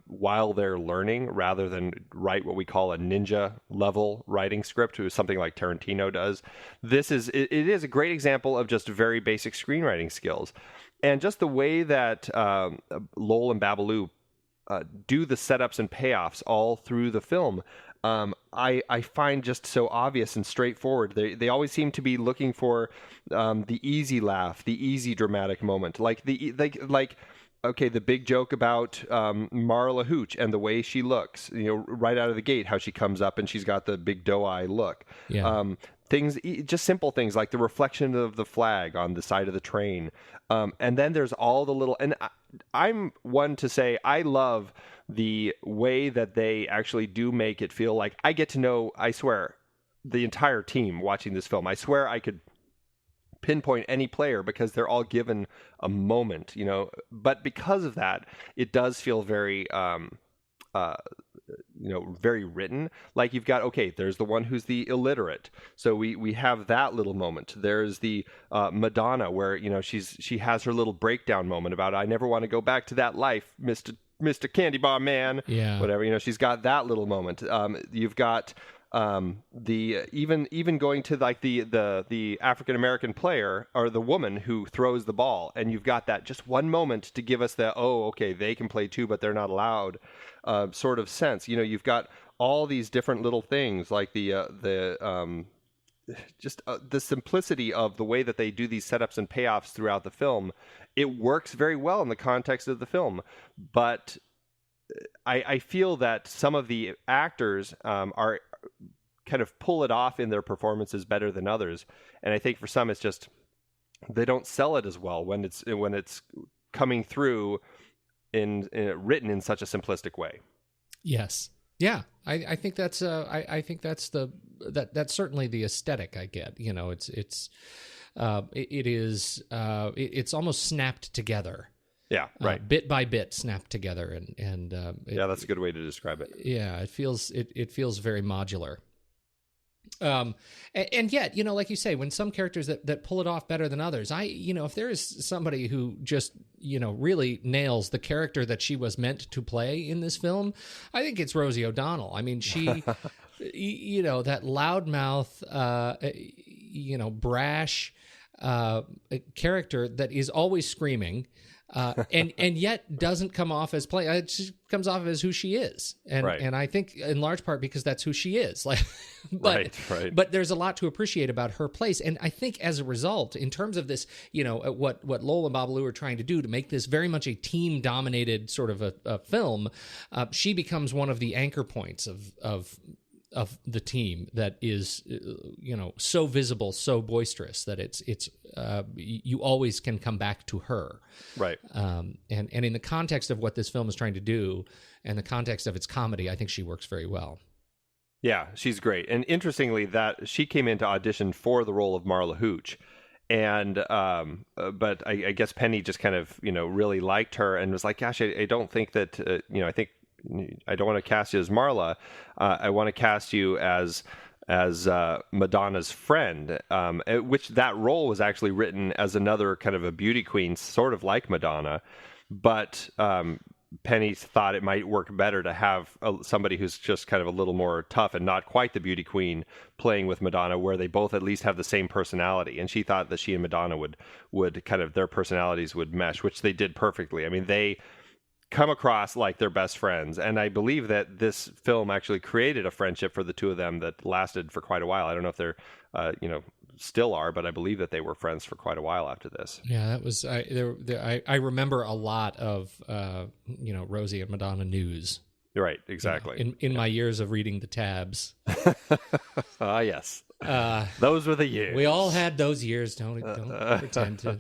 while they're learning, rather than write what we call a ninja level writing script, which is something like Tarantino does. It is a great example of just very basic screenwriting skills. And just the way that Lowell and Babaloo do the setups and payoffs all through the film, I find just so obvious and straightforward. They always seem to be looking for the easy laugh, the easy dramatic moment, like the big joke about Marla Hooch and the way she looks, right out of the gate, how she comes up and she's got the big doe eye look. Yeah. Just simple things like the reflection of the flag on the side of the train. And then there's all the little, and I'm one to say I love the way that they actually do make it feel like I get to know, I swear, the entire team watching this film. I swear I could pinpoint any player because they're all given a moment, but because of that, it does feel very, very written. Like you've got, there's the one who's the illiterate. So we have that little moment. There's the Madonna where, she has her little breakdown moment about, I never want to go back to that life, Mr. Candy Bar Man. Yeah. Whatever, she's got that little moment. You've got the even going to like the African American player or the woman who throws the ball, and you've got that just one moment to give us that they can play too, but they're not allowed sort of sense. You've got all these different little things like the simplicity of the way that they do these setups and payoffs throughout the film. It works very well in the context of the film, but I feel that some of the actors are kind of pull it off in their performances better than others, and I think for some it's just they don't sell it as well when it's coming through in written in such a simplistic way. Yes. Yeah. I think that's that's certainly the aesthetic I get. It's almost snapped together. Yeah, right. Bit by bit snapped together, and that's a good way to describe it. Yeah, it feels very modular. And yet, like you say, when some characters that pull it off better than others, if there is somebody who just, really nails the character that she was meant to play in this film, I think it's Rosie O'Donnell. I mean, she, that loudmouth, brash character that is always screaming. And yet doesn't come off as play. It just comes off as who she is, and right. And I think in large part because that's who she is. Right. But there's a lot to appreciate about her place, and I think as a result, in terms of this, what Lowell and Babaloo are trying to do to make this very much a team-dominated sort of a film, she becomes one of the anchor points of the team that is, so visible, so boisterous that it's you always can come back to her. Right. And in the context of what this film is trying to do and the context of its comedy, I think she works very well. Yeah, she's great. And interestingly, that she came in to audition for the role of Marla Hooch. And, but I guess Penny just kind of, really liked her and was like, gosh, I don't think that, I think, I don't want to cast you as Marla. I want to cast you as Madonna's friend, which that role was actually written as another kind of a beauty queen, sort of like Madonna. But Penny thought it might work better to have somebody who's just kind of a little more tough and not quite the beauty queen playing with Madonna, where they both at least have the same personality. And she thought that she and Madonna would kind of, their personalities would mesh, which they did perfectly. I mean, they come across like they're best friends, and I believe that this film actually created a friendship for the two of them that lasted for quite a while. I don't know if they're still are, but I believe that they were friends for quite a while after this. Yeah, that was I remember a lot of Rosie and Madonna news. Right, exactly. In my years of reading the tabs. Yes. Those were the years. We all had those years. Don't pretend to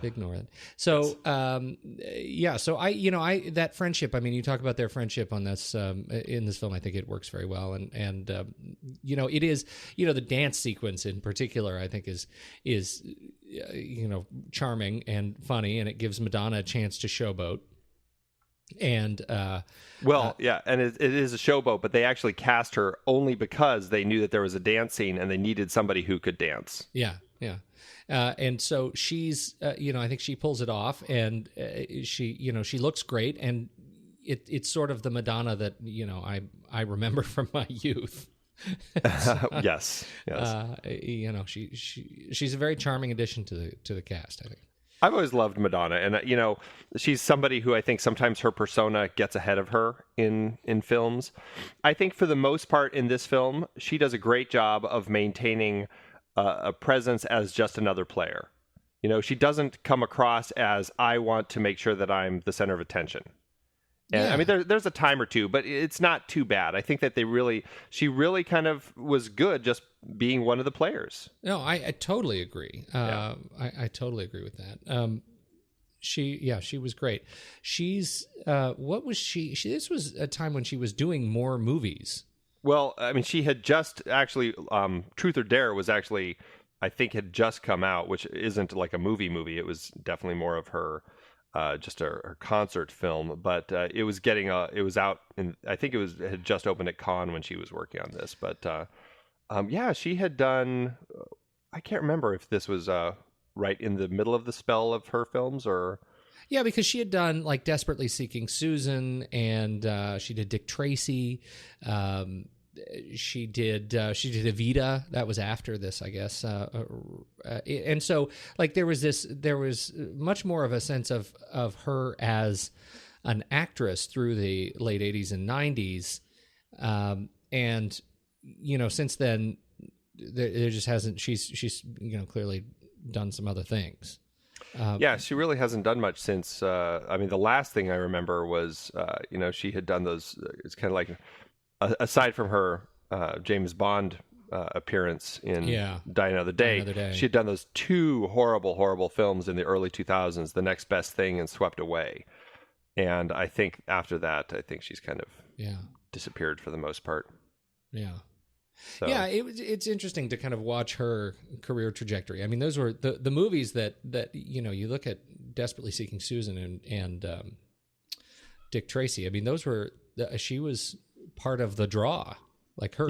ignore it. So, so I that friendship. I mean, you talk about their friendship on this in this film. I think it works very well, and it is the dance sequence in particular. I think is charming and funny, and it gives Madonna a chance to showboat. And and it is a showboat, but they actually cast her only because they knew that there was a dance scene and they needed somebody who could dance. Yeah, Yeah. And so she's, I think she pulls it off, and she looks great, and it's sort of the Madonna that, I remember from my youth. Yes. She's a very charming addition to the cast, I think. I've always loved Madonna, and she's somebody who I think sometimes her persona gets ahead of her in films. I think for the most part in this film, she does a great job of maintaining a presence as just another player. She doesn't come across as, I want to make sure that I'm the center of attention. And Yeah. I mean, there's a time or two, but it's not too bad. I think that she really kind of was good just being one of the players. No, I totally agree. I totally agree with that. She was great. She's what was she? This was a time when she was doing more movies. Well, I mean, she had just actually, Truth or Dare was actually, I think, had just come out, which isn't like a movie. It was definitely more of her, just her concert film. But it was it was out, and I think it had just opened at Cannes when she was working on this. But she had done, I can't remember if this was right in the middle of the spell of her films or... Yeah, because she had done like Desperately Seeking Susan, and she did Dick Tracy. She did Evita. That was after this, I guess. And so, like, there was much more of a sense of her as an actress through the late 80s and 90s. And since then, there just hasn't. She's clearly done some other things. She really hasn't done much since. The last thing I remember was, she had done those. It's kind of like, aside from her James Bond appearance in Die Another Day, she had done those two horrible films in the early 2000s, The Next Best Thing and Swept Away. And I think after that, she's kind of disappeared for the most part. Yeah. So. Yeah, it's interesting to kind of watch her career trajectory. I mean, those were the movies that you look at Desperately Seeking Susan and Dick Tracy. I mean, those were she was part of the draw. Like her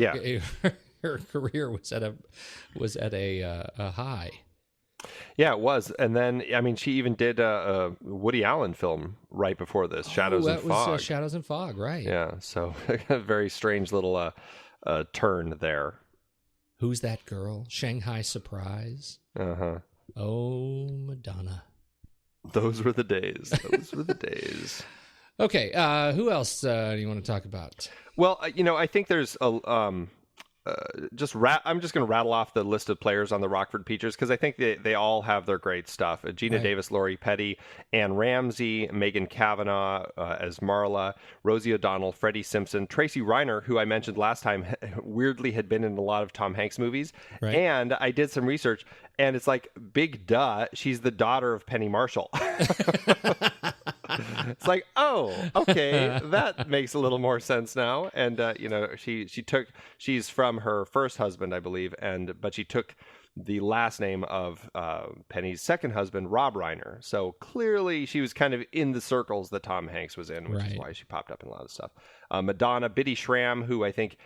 her career was at a high. Yeah, it was. And then she even did a Woody Allen film right before this, Shadows and Fog. Was Shadows and Fog, right? Yeah, so a very strange little turn there. Who's That Girl? Shanghai Surprise. Oh, Madonna. Those were the days. Okay, who else do you want to talk about? Well, I think there's a I'm just going to rattle off the list of players on the Rockford Peaches because I think they all have their great stuff. Gina Davis, Laurie Petty, Anne Ramsey, Megan Cavanaugh as Marla, Rosie O'Donnell, Freddie Simpson, Tracy Reiner, who I mentioned last time, weirdly had been in a lot of Tom Hanks movies. Right. And I did some research, and it's like, big duh, she's the daughter of Penny Marshall. It's like, oh, okay, that makes a little more sense now. And she's from her first husband, I believe, but she took the last name of Penny's second husband, Rob Reiner. So clearly she was kind of in the circles that Tom Hanks was in, which is why she popped up in a lot of stuff. Madonna, Biddy Schramm, who I think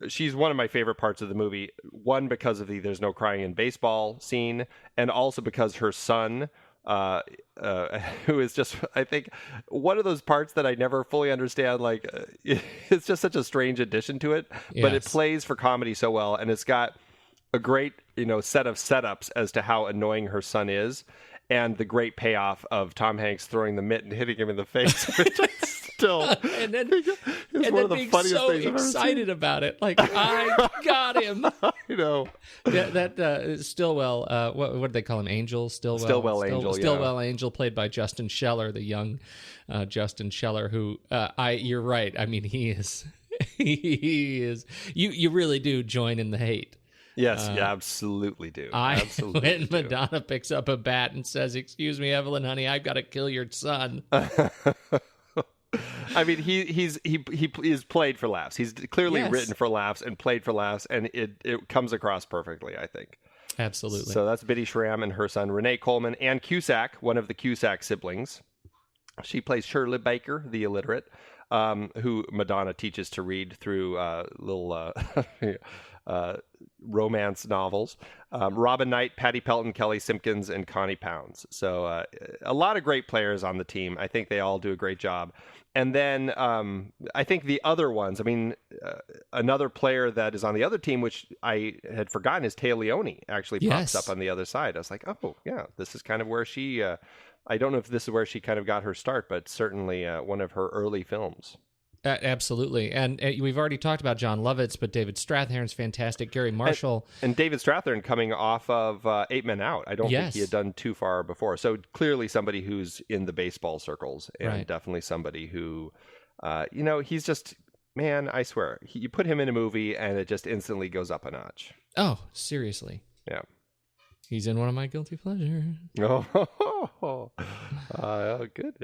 she's one of my favorite parts of the movie. One, because of the "There's No Crying in Baseball" scene, and also because her son, who is just, I think, one of those parts that I never fully understand. Like, it's just such a strange addition to it, but it plays for comedy so well, and it's got a great, set of setups as to how annoying her son is, and the great payoff of Tom Hanks throwing the mitt and hitting him in the face, which is still and then one of the being funniest so things I've ever excited about it, like, I got him. That Stillwell, what do they call him? Angel? Stillwell Angel, played by Justin Scheller, the young Justin Scheller, who you're right. I mean, he is. You really do join in the hate. Yes, you absolutely do. When Madonna picks up a bat and says, "Excuse me, Evelyn, honey, I've got to kill your son." I mean, he is played for laughs. He's clearly written for laughs and played for laughs, and it comes across perfectly, I think. Absolutely. So that's Biddy Schramm and her son, Renee Coleman. Ann Cusack, one of the Cusack siblings. She plays Shirley Baker, the illiterate. who Madonna teaches to read through little romance novels. Robin Knight, Patty Pelton, Kelly Simpkins, and Connie Pounds. So a lot of great players on the team. I think they all do a great job. And then I think the other ones, another player that is on the other team, which I had forgotten, is Téa Leoni, actually pops up on the other side. I was like, oh, yeah, this is kind of where she, I don't know if this is where she kind of got her start, but certainly one of her early films. Absolutely. And we've already talked about John Lovitz, but David Strathairn's fantastic. Gary Marshall. And David Strathairn coming off of 8 Men Out. I don't think he had done too far before. So clearly somebody who's in the baseball circles, and definitely somebody who, he's just, man, I swear, you put him in a movie and it just instantly goes up a notch. Oh, seriously. Yeah. He's in one of my guilty pleasures. Good.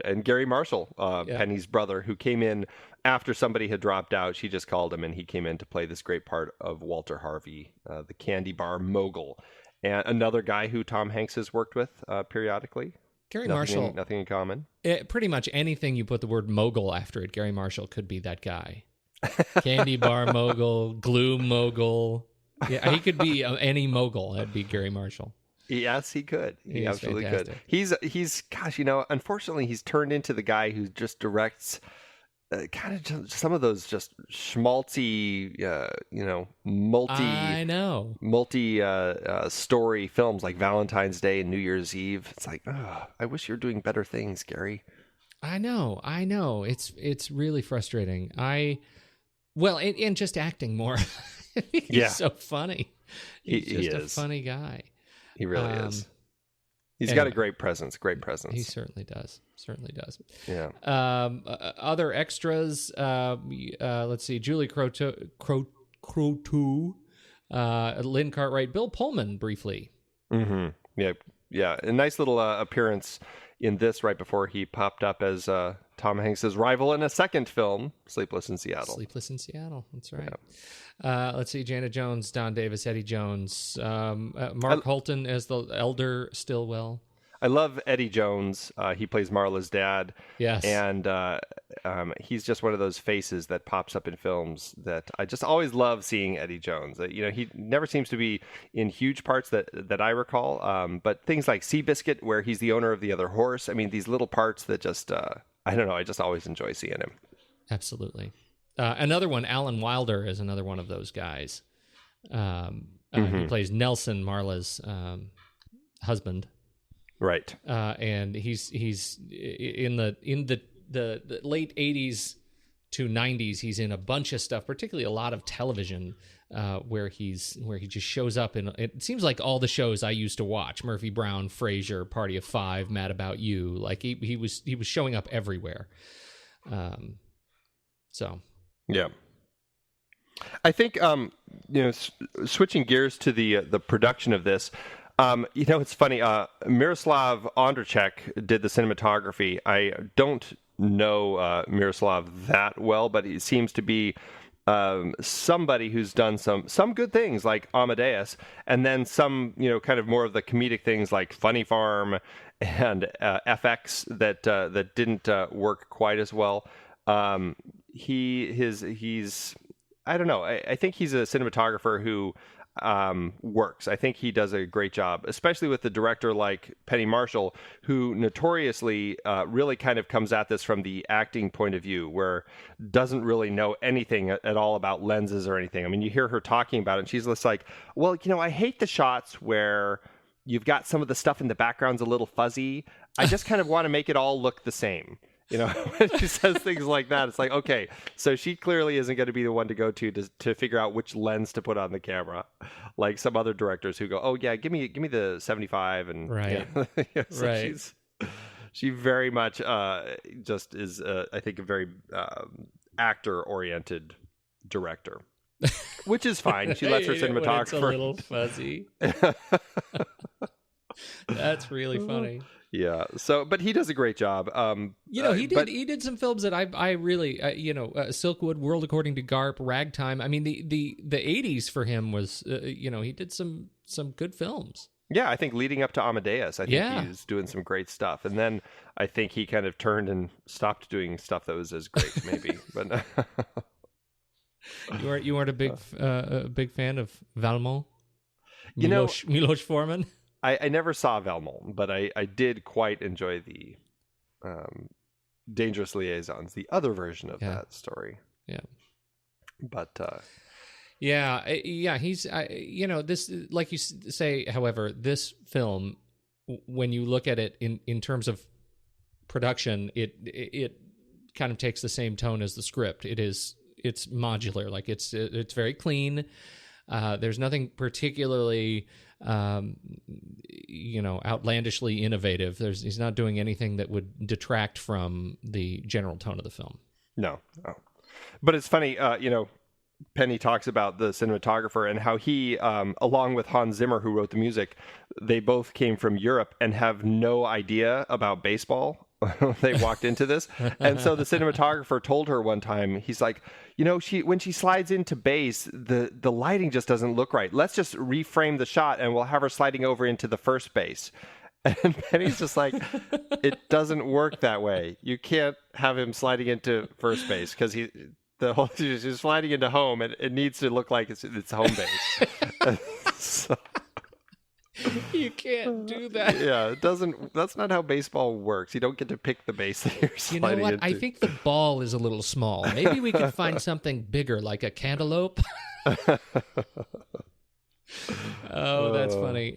And Gary Marshall, Penny's brother, who came in after somebody had dropped out. She just called him, and he came in to play this great part of Walter Harvey, the candy bar mogul. And another guy who Tom Hanks has worked with periodically. Gary Marshall. Nothing in common. Pretty much anything you put the word mogul after it, Gary Marshall could be that guy. Candy bar mogul, glue mogul. Yeah, he could be any mogul. That'd be Gary Marshall. Yes, he could. He absolutely fantastic. could. He's gosh, unfortunately, he's turned into the guy who just directs kind of just some of those just schmaltzy, multi story films like Valentine's Day and New Year's Eve. It's like, I wish you were doing better things, Gary. I know. It's really frustrating. And just acting more. He's so funny. He's just a funny guy. He really is. He's got a great presence. He certainly does. Yeah. Other extras. Let's see. Julie Croteau, Lynn Cartwright, Bill Pullman briefly. Mm-hmm. Yeah. A nice little appearance in this right before he popped up as Tom Hanks' rival in a second film, Sleepless in Seattle. That's right. Yeah. Let's see, Janet Jones, Don Davis, Eddie Jones, Mark Holton as the elder Stillwell. I love Eddie Jones. He plays Marla's dad. Yes. And he's just one of those faces that pops up in films that I just always love seeing Eddie Jones. He never seems to be in huge parts that I recall, but things like Seabiscuit, where he's the owner of the other horse. These little parts that just, I don't know, I just always enjoy seeing him. Absolutely. Another one, Alan Wilder, is another one of those guys. He plays Nelson, Marla's husband. Right. And he's in the late 80s to 90s. He's in a bunch of stuff, particularly a lot of television, where he just shows up in. It seems like all the shows I used to watch: Murphy Brown, Frasier, Party of Five, Mad About You. Like he was showing up everywhere. Yeah. I think switching gears to the production of this. It's funny. Miroslav Ondrejek did the cinematography. I don't know Miroslav that well, but he seems to be somebody who's done some good things like Amadeus, and then some kind of more of the comedic things like Funny Farm and FX that didn't work quite as well. He's I don't know. I think he's a cinematographer who works. I think he does a great job, especially with the director like Penny Marshall, who notoriously really kind of comes at this from the acting point of view, where doesn't really know anything at all about lenses or anything. You hear her talking about it, and she's just like, well, I hate the shots where you've got some of the stuff in the background's a little fuzzy. I just kind of want to make it all look the same. When she says things like that, it's like, okay, so she clearly isn't going to be the one to go to figure out which lens to put on the camera, like some other directors who go, oh yeah, give me the 75, and right, so right. She very much just is, I think, a very actor-oriented director, which is fine. She lets her cinematographer. It's a little fuzzy. That's really funny. Yeah. So, but he does a great job. He did some films that I really, Silkwood, World According to Garp, Ragtime. The 80s for him was, he did some good films. Yeah, I think leading up to Amadeus, I think Yeah. he was doing some great stuff. And then I think he kind of turned and stopped doing stuff that was as great, maybe. But You weren't a big fan of Valmont? You know- Milos Forman? I never saw Valmont, but I did quite enjoy the Dangerous Liaisons, the other version of that story. Yeah. But Yeah, he's, this, like you say, however, this film, when you look at it in terms of production, it kind of takes the same tone as the script. It's modular, like it's very clean. There's nothing particularly, outlandishly innovative. He's not doing anything that would detract from the general tone of the film. No. But it's funny, Penny talks about the cinematographer and how he, along with Hans Zimmer, who wrote the music, they both came from Europe and have no idea about baseball. They walked into this. And so the cinematographer told her one time, he's like, when she slides into base, the lighting just doesn't look right. Let's just reframe the shot and we'll have her sliding over into the first base. And Penny's just like, it doesn't work that way. You can't have him sliding into first base because he's sliding into home, and it needs to look like it's home base. So, You can't do that. yeah, it doesn't. That's not how baseball works. You don't get to pick the base that you're You sliding know what? into. I think the ball is a little small. Maybe we could find something bigger, like a cantaloupe. Oh, that's funny.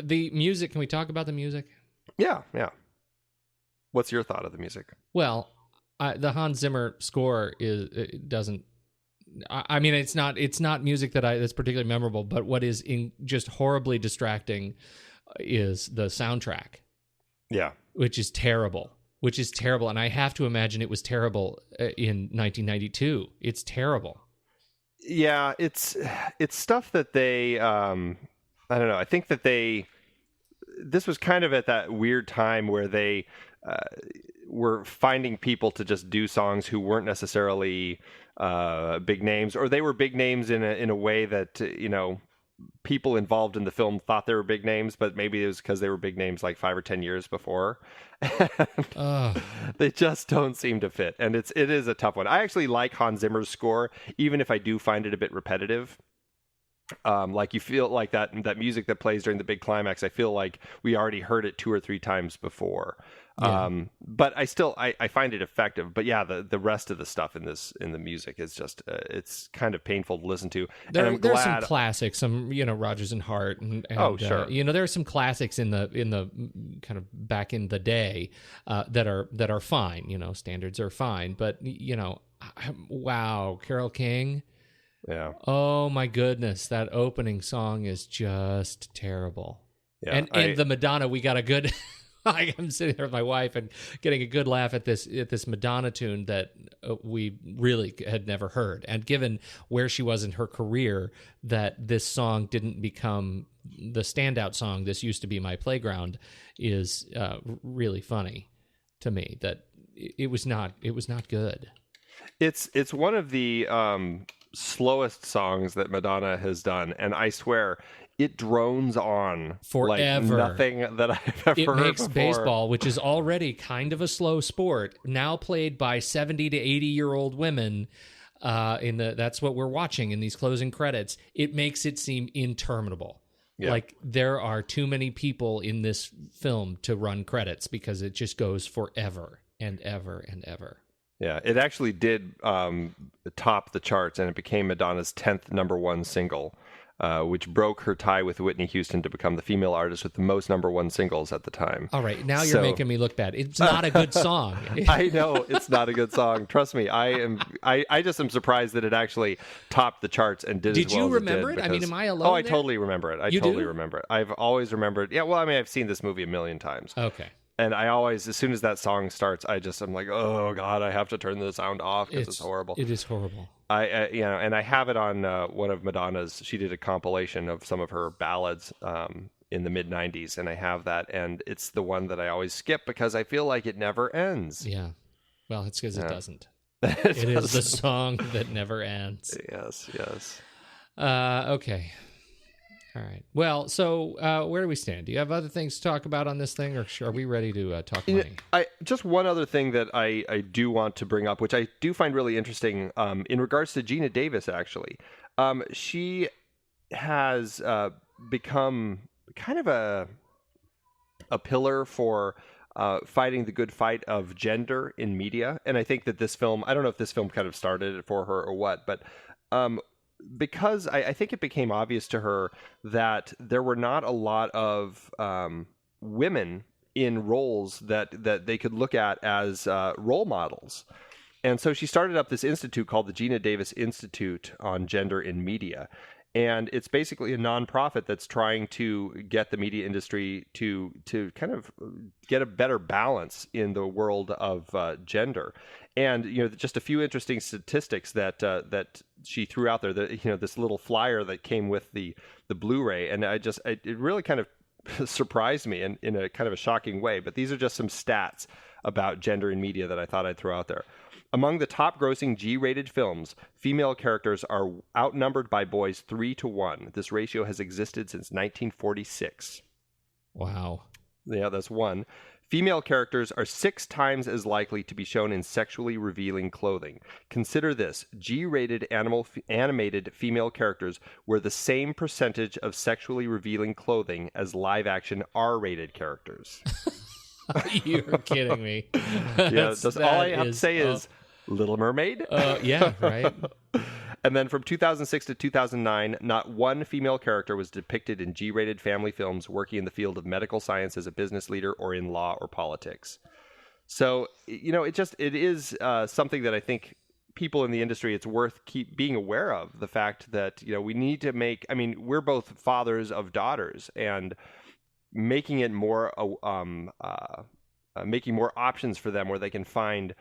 The music. Can we talk about the music? Yeah. What's your thought of the music? Well, the Hans Zimmer score doesn't. I mean, it's not music that's particularly memorable. But what is just horribly distracting is the soundtrack. Yeah, which is terrible. And I have to imagine it was terrible in 1992. It's terrible. Yeah, it's stuff that they. I don't know. I think that this was kind of at that weird time where they were finding people to just do songs who weren't necessarily big names, or they were big names in a way that people involved in the film thought they were big names, but maybe it was because they were big names like 5 or 10 years before. They just don't seem to fit, and it is a tough one. I actually like Hans Zimmer's score, even if I do find it a bit repetitive. Like you feel like that music that plays during the big climax, I feel like we already heard it 2 or 3 times before. Yeah. But I still I find it effective. But yeah, the rest of the stuff in the music is just it's kind of painful to listen to. There's some classics, some Rodgers and Hart, and oh sure, there are some classics in the kind of back in the day that are fine. Standards are fine, but wow, Carole King. Yeah. Oh my goodness, that opening song is just terrible. Yeah. And the Madonna, we got a good. I'm sitting there with my wife and getting a good laugh at this Madonna tune that we really had never heard. And given where she was in her career, that this song didn't become the standout song. This used to be my playground is really funny to me. That it was not good. It's one of the slowest songs that Madonna has done, and I swear it drones on forever. Like nothing that I've ever heard It makes before. baseball, which is already kind of a slow sport, now played by 70 to 80-year-old women. That's what we're watching in these closing credits. It makes it seem interminable. Yeah. Like there are too many people in this film to run credits because it just goes forever and ever and ever. Yeah, it actually did top the charts, and it became Madonna's 10th number 1 single, which broke her tie with Whitney Houston to become the female artist with the most number 1 singles at the time. All right, now you're making me look bad. It's not a good song. I know it's not a good song. Trust me, I just am surprised that it actually topped the charts and did as well as it did. Did you remember it? I mean, am I alone? Oh, I totally remember it. I totally do? remember it. I've always remembered. Yeah, well, I mean, I've seen this movie a million times. Okay. And I always, as soon as that song starts, I'm like, oh God, I have to turn the sound off because it's horrible. It is horrible. And I have it on one of Madonna's. She did a compilation of some of her ballads in the mid '90s, and I have that, and it's the one that I always skip because I feel like it never ends. Yeah, well, it's because it doesn't. It is the song that never ends. Yes. Okay. All right. Well, so where do we stand? Do you have other things to talk about on this thing, or are we ready to talk money? Just one other thing that I do want to bring up, which I do find really interesting, in regards to Gina Davis, actually. She has become kind of a pillar for fighting the good fight of gender in media. And I think that this film, I don't know if this film kind of started it for her or what, but because I think it became obvious to her that there were not a lot of women in roles that they could look at as role models. And so she started up this institute called the Gina Davis Institute on Gender in Media. And it's basically a nonprofit that's trying to get the media industry to kind of get a better balance in the world of gender. And just a few interesting statistics that she threw out there. This little flyer that came with the Blu-ray, and it really kind of surprised me in a kind of a shocking way. But these are just some stats about gender in media that I thought I'd throw out there. Among the top-grossing G-rated films, female characters are outnumbered by boys 3-1. This ratio has existed since 1946. Wow. Yeah, that's one. Female characters are 6 times as likely to be shown in sexually revealing clothing. Consider this. G-rated animated female characters were the same percentage of sexually revealing clothing as live-action R-rated characters. You're kidding me. Yeah, all I have to say is Little Mermaid. Yeah, right. And then from 2006 to 2009, not one female character was depicted in G-rated family films working in the field of medical science as a business leader or in law or politics. So, it is something that I think people in the industry, it's worth being aware of, the fact that, we need to we're both fathers of daughters, and making it more, making more options for them where they can find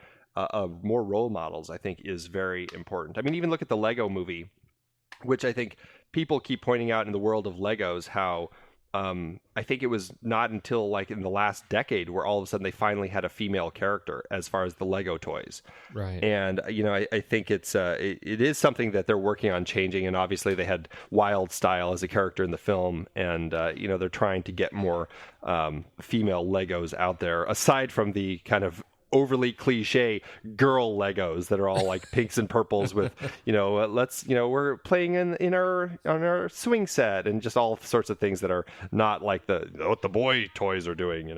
more role models, I think, is very important. Even look at the Lego movie, which I think people keep pointing out in the world of Legos, how I think it was not until like in the last decade where all of a sudden they finally had a female character as far as the Lego toys. Right. And, I think it is something that they're working on changing. And obviously they had Wild Style as a character in the film. And, they're trying to get more female Legos out there, aside from the kind of overly cliche girl Legos that are all like pinks and purples with, we're playing on our swing set, and just all sorts of things that are not like what the boy toys are doing,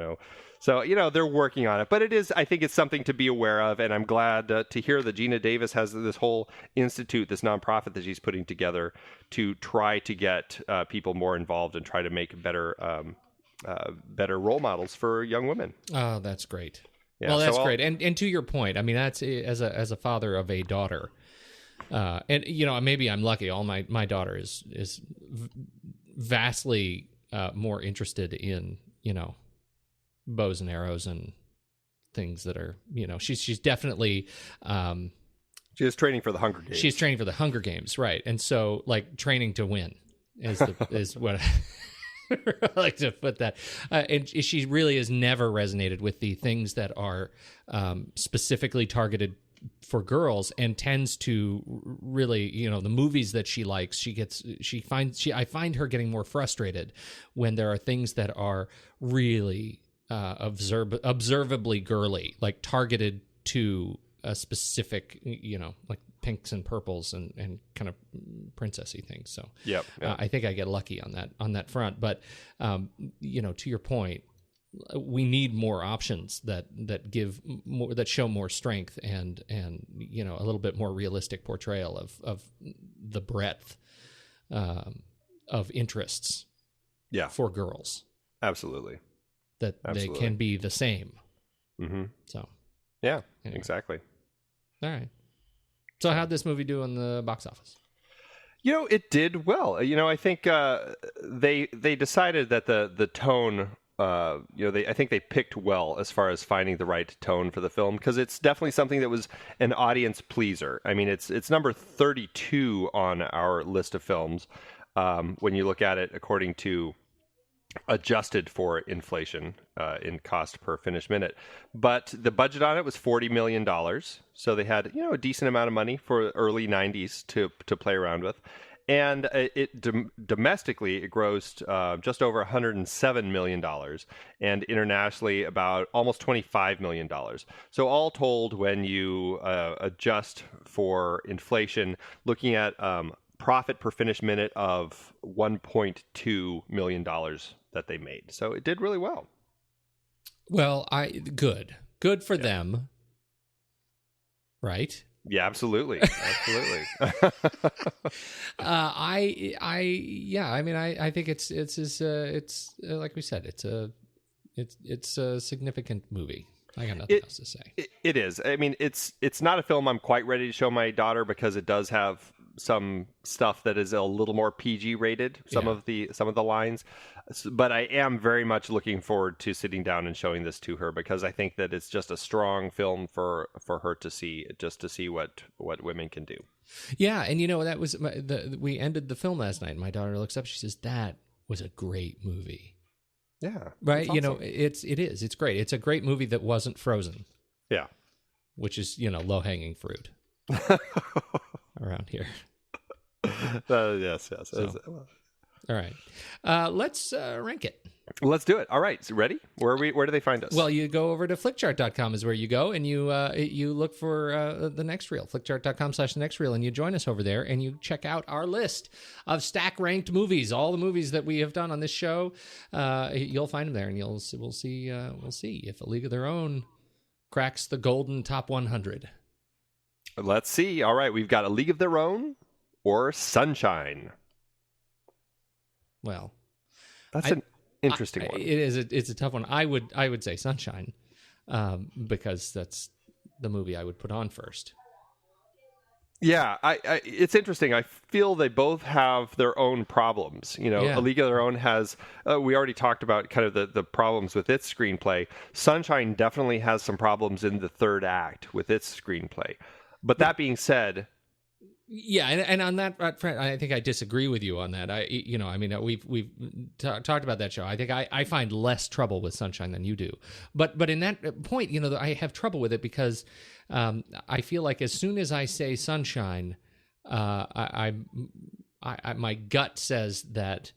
So, they're working on it, but I think it's something to be aware of. And I'm glad to hear that Gina Davis has this whole institute, this nonprofit that she's putting together to try to get people more involved and try to make better role models for young women. Oh, that's great. Yeah, well, that's great. And to your point, that's as a father of a daughter, and maybe I'm lucky. All my daughter is vastly more interested in bows and arrows and things that are she's definitely she is training for the Hunger Games. She's training for the Hunger Games, right? And so like training to win is what. I like to put that. And she really has never resonated with the things that are specifically targeted for girls, and tends to really, the movies that she likes, I find her getting more frustrated when there are things that are really observably girly, like targeted to a specific, like pinks and purples and kind of princessy things. So yep. I think I get lucky on that front. But to your point, we need more options that give more, that show more strength and a little bit more realistic portrayal of the breadth of interests. Yeah. For girls. Absolutely. That they can be the same. Mm-hmm. So. Yeah. Anyway. Exactly. All right. So how'd this movie do in the box office? It did well. I think they decided that the tone, I think they picked well as far as finding the right tone for the film, because it's definitely something that was an audience pleaser. It's number 32 on our list of films when you look at it according to adjusted for inflation in cost per finished minute. But the budget on it was $40 million. So they had, a decent amount of money for early 90s to play around with. And domestically, it grossed just over $107 million, and internationally about almost $25 million. So all told, when you adjust for inflation, looking at profit per finished minute of $1.2 million that they made. So it did really well. Well, good for them, right? Yeah, absolutely. I think it's like we said, it's a significant movie. I got nothing else to say. It is. I mean, it's not a film I'm quite ready to show my daughter because it does have some stuff that is a little more PG rated. Some of the lines, but I am very much looking forward to sitting down and showing this to her because I think that it's just a strong film for her to see, just to see what women can do. Yeah, and that was we ended the film last night. And my daughter looks up. She says, "That was a great movie." Yeah, right. Awesome. It's great. It's a great movie that wasn't Frozen. Yeah, which is low hanging fruit around here. Yes. So, all right, let's rank it. Let's do it. All right, so ready? Where do they find us? Well, you go over to flickchart.com is where you go, and you look for the next reel, flickchart.com/next reel, and you join us over there, and you check out our list of stack ranked movies, all the movies that we have done on this show. You'll find them there, and we'll see if A League of Their Own cracks the golden top 100. Let's see. All right, we've got A League of Their Own or Sunshine. Well, that's an interesting one. It is. It's a tough one. I would say Sunshine, because that's the movie I would put on first. Yeah, it's interesting. I feel they both have their own problems. A League of Their Own has. We already talked about kind of the problems with its screenplay. Sunshine definitely has some problems in the third act with its screenplay. But that being said. Yeah, and on that front, I think I disagree with you on that. We've talked about that show. I think I find less trouble with Sunshine than you do. But in that point, I have trouble with it because I feel like as soon as I say Sunshine, my gut says that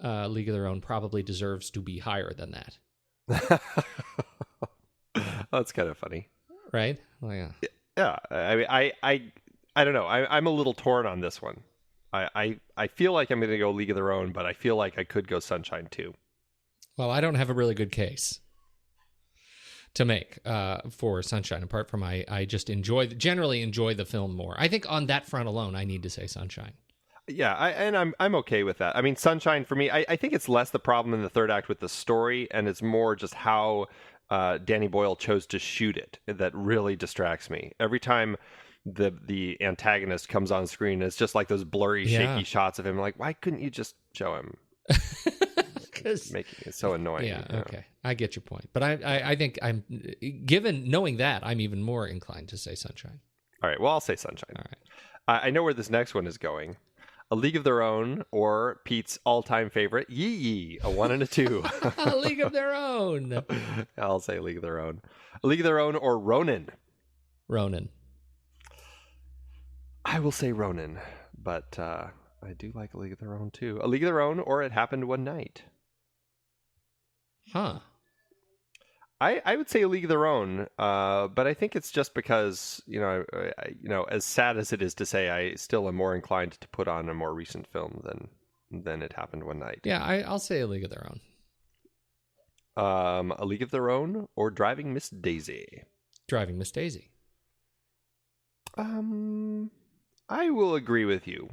League of Their Own probably deserves to be higher than that. That's kind of funny, right? Well, yeah. Yeah, I don't know. I'm a little torn on this one. I feel like I'm going to go League of Their Own, but I feel like I could go Sunshine too. Well, I don't have a really good case to make for Sunshine, apart from I just generally enjoy the film more. I think on that front alone, I need to say Sunshine. Yeah, I'm okay with that. I mean, Sunshine for me, I think it's less the problem in the third act with the story, and it's more just how Danny Boyle chose to shoot it that really distracts me. Every time the antagonist comes on screen, it's just like those blurry, shaky shots of him. Like, why couldn't you just show him? Making it so annoying. Yeah, okay. I get your point. But I think knowing that, I'm even more inclined to say Sunshine. All right, well, I'll say Sunshine. All right. I know where this next one is going. A League of Their Own or Pete's all-time favorite, Yee Yee, a 1 and a 2. A League of Their Own. I'll say League of Their Own. A League of Their Own or Ronin. Ronin. I will say Ronin, but I do like A League of Their Own too. A League of Their Own or It Happened One Night. Huh. I would say A League of Their Own, but I think it's just because, as sad as it is to say, I still am more inclined to put on a more recent film than It Happened One Night. Yeah, I'll say A League of Their Own. A League of Their Own or Driving Miss Daisy. Driving Miss Daisy. I will agree with you.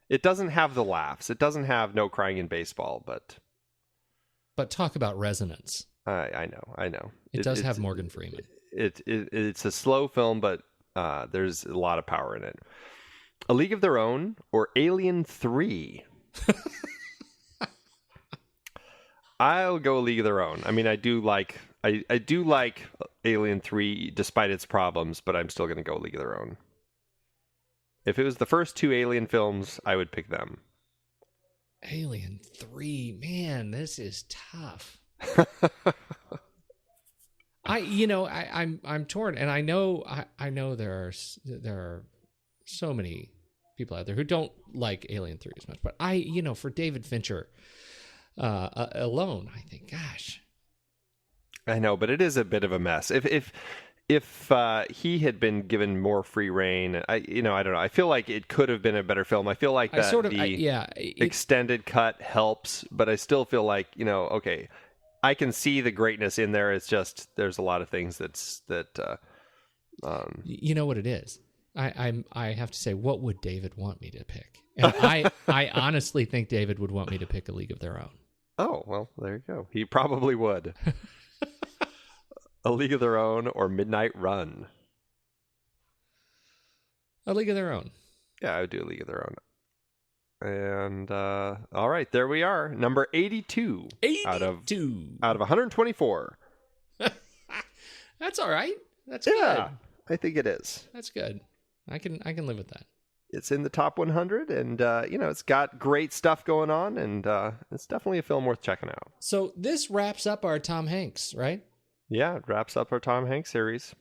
It doesn't have the laughs. It doesn't have no crying in baseball, but talk about resonance. I know. It does have Morgan Freeman. It's a slow film, but there's a lot of power in it. A League of Their Own or Alien 3. I'll go A League of Their Own. I mean, I do like Alien 3 despite its problems, but I'm still going to go League of Their Own. If it was the first two Alien films, I would pick them. Alien 3, man, this is tough. I'm torn, and I know there are so many people out there who don't like Alien 3 as much. But for David Fincher alone, I think, gosh. I know, but it is a bit of a mess. If he had been given more free reign, I don't know. I feel like it could have been a better film. I feel like that extended cut helps, but I still feel like, okay, I can see the greatness in there. It's just there's a lot of things that. You know what it is? I have to say, what would David want me to pick? And I honestly think David would want me to pick A League of Their Own. Oh, well, there you go. He probably would. A League of Their Own or Midnight Run? A League of Their Own. Yeah, I would do A League of Their Own. And all right, there we are. Number 82. 82. Out of 124. That's all right. That's yeah, good. I think it is. That's good. I can live with that. It's in the top 100, and it's got great stuff going on, and it's definitely a film worth checking out. So this wraps up our Tom Hanks, right? Yeah, it wraps up our Tom Hanks series.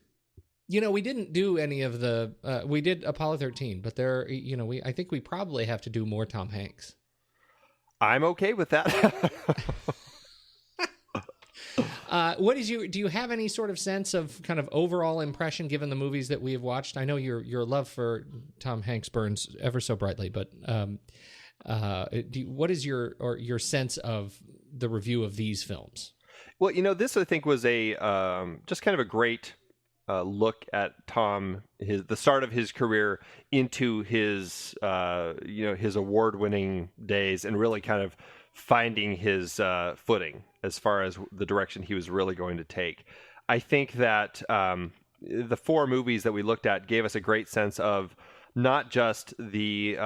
We didn't do any of the. We did Apollo 13, but I think we probably have to do more Tom Hanks. I'm okay with that. Do you have any sort of sense of kind of overall impression given the movies that we have watched? I know your love for Tom Hanks burns ever so brightly, but what is your sense of the review of these films? Well, this I think was a just kind of a great look at Tom, the start of his career into his his award-winning days, and really kind of finding his footing as far as the direction he was really going to take. I think that the four movies that we looked at gave us a great sense of not just the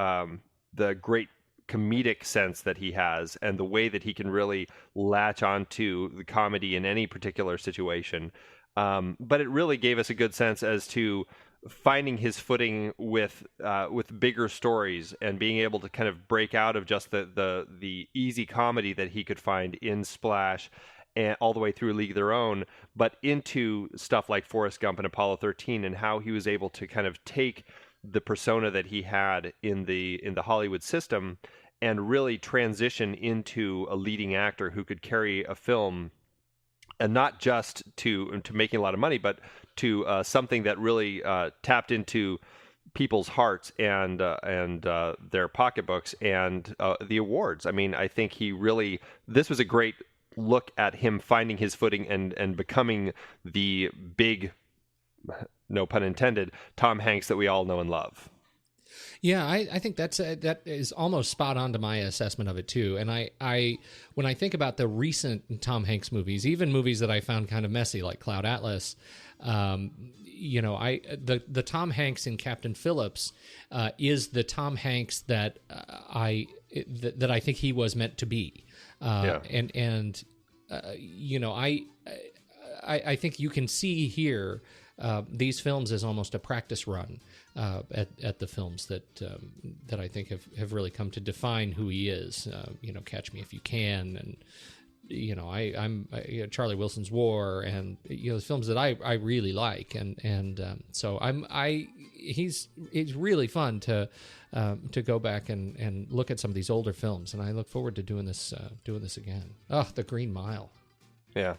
great comedic sense that he has and the way that he can really latch onto the comedy in any particular situation, but it really gave us a good sense as to finding his footing with bigger stories and being able to kind of break out of just the easy comedy that he could find in Splash and all the way through League of Their Own, but into stuff like Forrest Gump and Apollo 13, and how he was able to kind of take the persona that he had in the Hollywood system and really transition into a leading actor who could carry a film, and not just to making a lot of money, but to something that really tapped into people's hearts and their pocketbooks and the awards. I mean, I think this was a great look at him finding his footing and becoming the big, no pun intended, Tom Hanks that we all know and love. Yeah, I think that is almost spot on to my assessment of it too. And I when I think about the recent Tom Hanks movies, even movies that I found kind of messy like Cloud Atlas, the Tom Hanks in Captain Phillips is the Tom Hanks that I think he was meant to be. I think you can see here these films as almost a practice run at the films that I think have really come to define who he is. Catch Me If You Can, and I'm Charlie Wilson's War, and the films that I really like, and so it's really fun to go back and look at some of these older films, and I look forward to doing this again. Oh, The Green Mile. Yeah.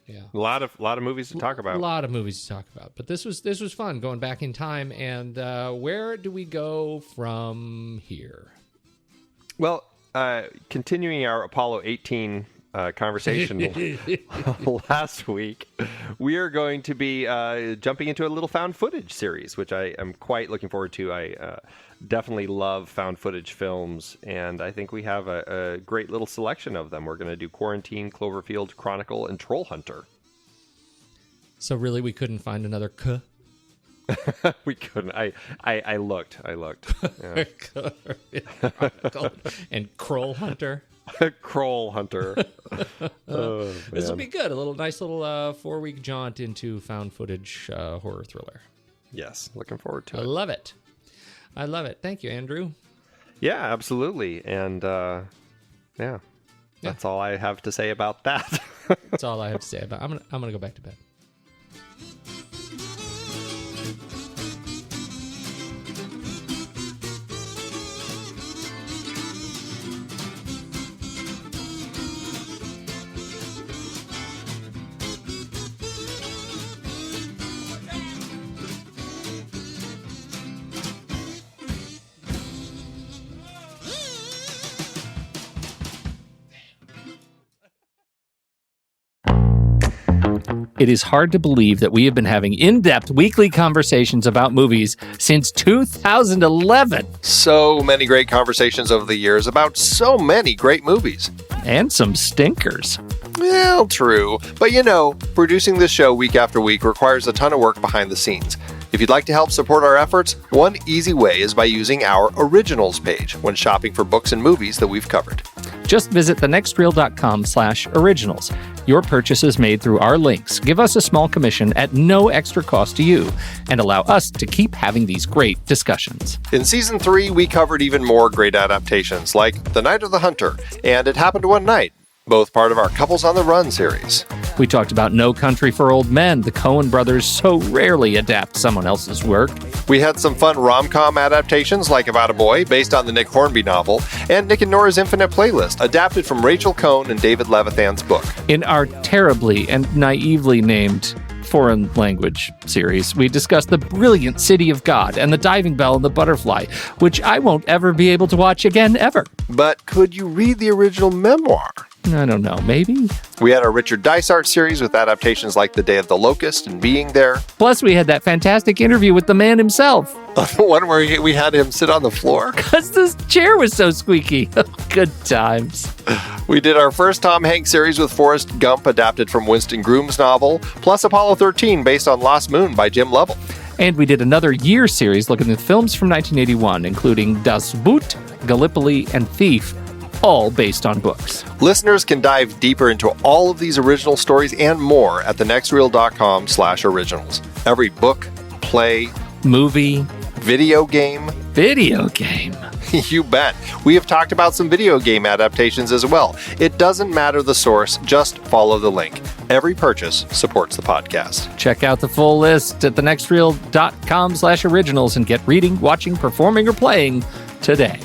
Yeah, a lot of movies to talk about. A lot of movies to talk about, but this was fun going back in time. And where do we go from here? Well, continuing our Apollo 18 conversation last week, we are going to be jumping into a little found footage series, which I am quite looking forward to. I definitely love found footage films, and I think we have a great little selection of them. We're going to do Quarantine, Cloverfield, Chronicle, and Troll Hunter. So really, we couldn't find another K? We couldn't. I looked. Yeah. And Kroll Hunter. Kroll Hunter. This will be good. A nice little 4-week jaunt into found footage horror thriller. Yes, looking forward to it. I love it. Thank you, Andrew. Yeah, absolutely. And that's all I have to say about that. That's all I have to say about it. I'm gonna go back to bed. It is hard to believe that we have been having in-depth weekly conversations about movies since 2011. So many great conversations over the years about so many great movies. And some stinkers. Well, true. But producing this show week after week requires a ton of work behind the scenes. If you'd like to help support our efforts, one easy way is by using our Originals page when shopping for books and movies that we've covered. Just visit thenextreel.com/originals. Your purchases made through our links give us a small commission at no extra cost to you and allow us to keep having these great discussions. In Season 3, we covered even more great adaptations like The Night of the Hunter and It Happened One Night, both part of our Couples on the Run series. We talked about No Country for Old Men. The Coen brothers so rarely adapt someone else's work. We had some fun rom-com adaptations like About a Boy, based on the Nick Hornby novel, and Nick and Nora's Infinite Playlist, adapted from Rachel Cohn and David Levithan's book. In our terribly and naively named foreign language series, we discussed The Brilliant City of God and The Diving Bell and the Butterfly, which I won't ever be able to watch again, ever. But could you read the original memoir? I don't know, maybe? We had our Richard Dysart series with adaptations like The Day of the Locust and Being There. Plus, we had that fantastic interview with the man himself. The one where we had him sit on the floor. Because this chair was so squeaky. Good times. We did our first Tom Hanks series with Forrest Gump, adapted from Winston Groom's novel, plus Apollo 13, based on Lost Moon by Jim Lovell. And we did another year series looking at films from 1981, including Das Boot, Gallipoli, and Thief, all based on books. Listeners can dive deeper into all of these original stories and more at thenextreel.com/originals. Every book, play, movie, video game. You bet. We have talked about some video game adaptations as well. It doesn't matter the source, just follow the link. Every purchase supports the podcast. Check out the full list at thenextreel.com/originals and get reading, watching, performing, or playing today.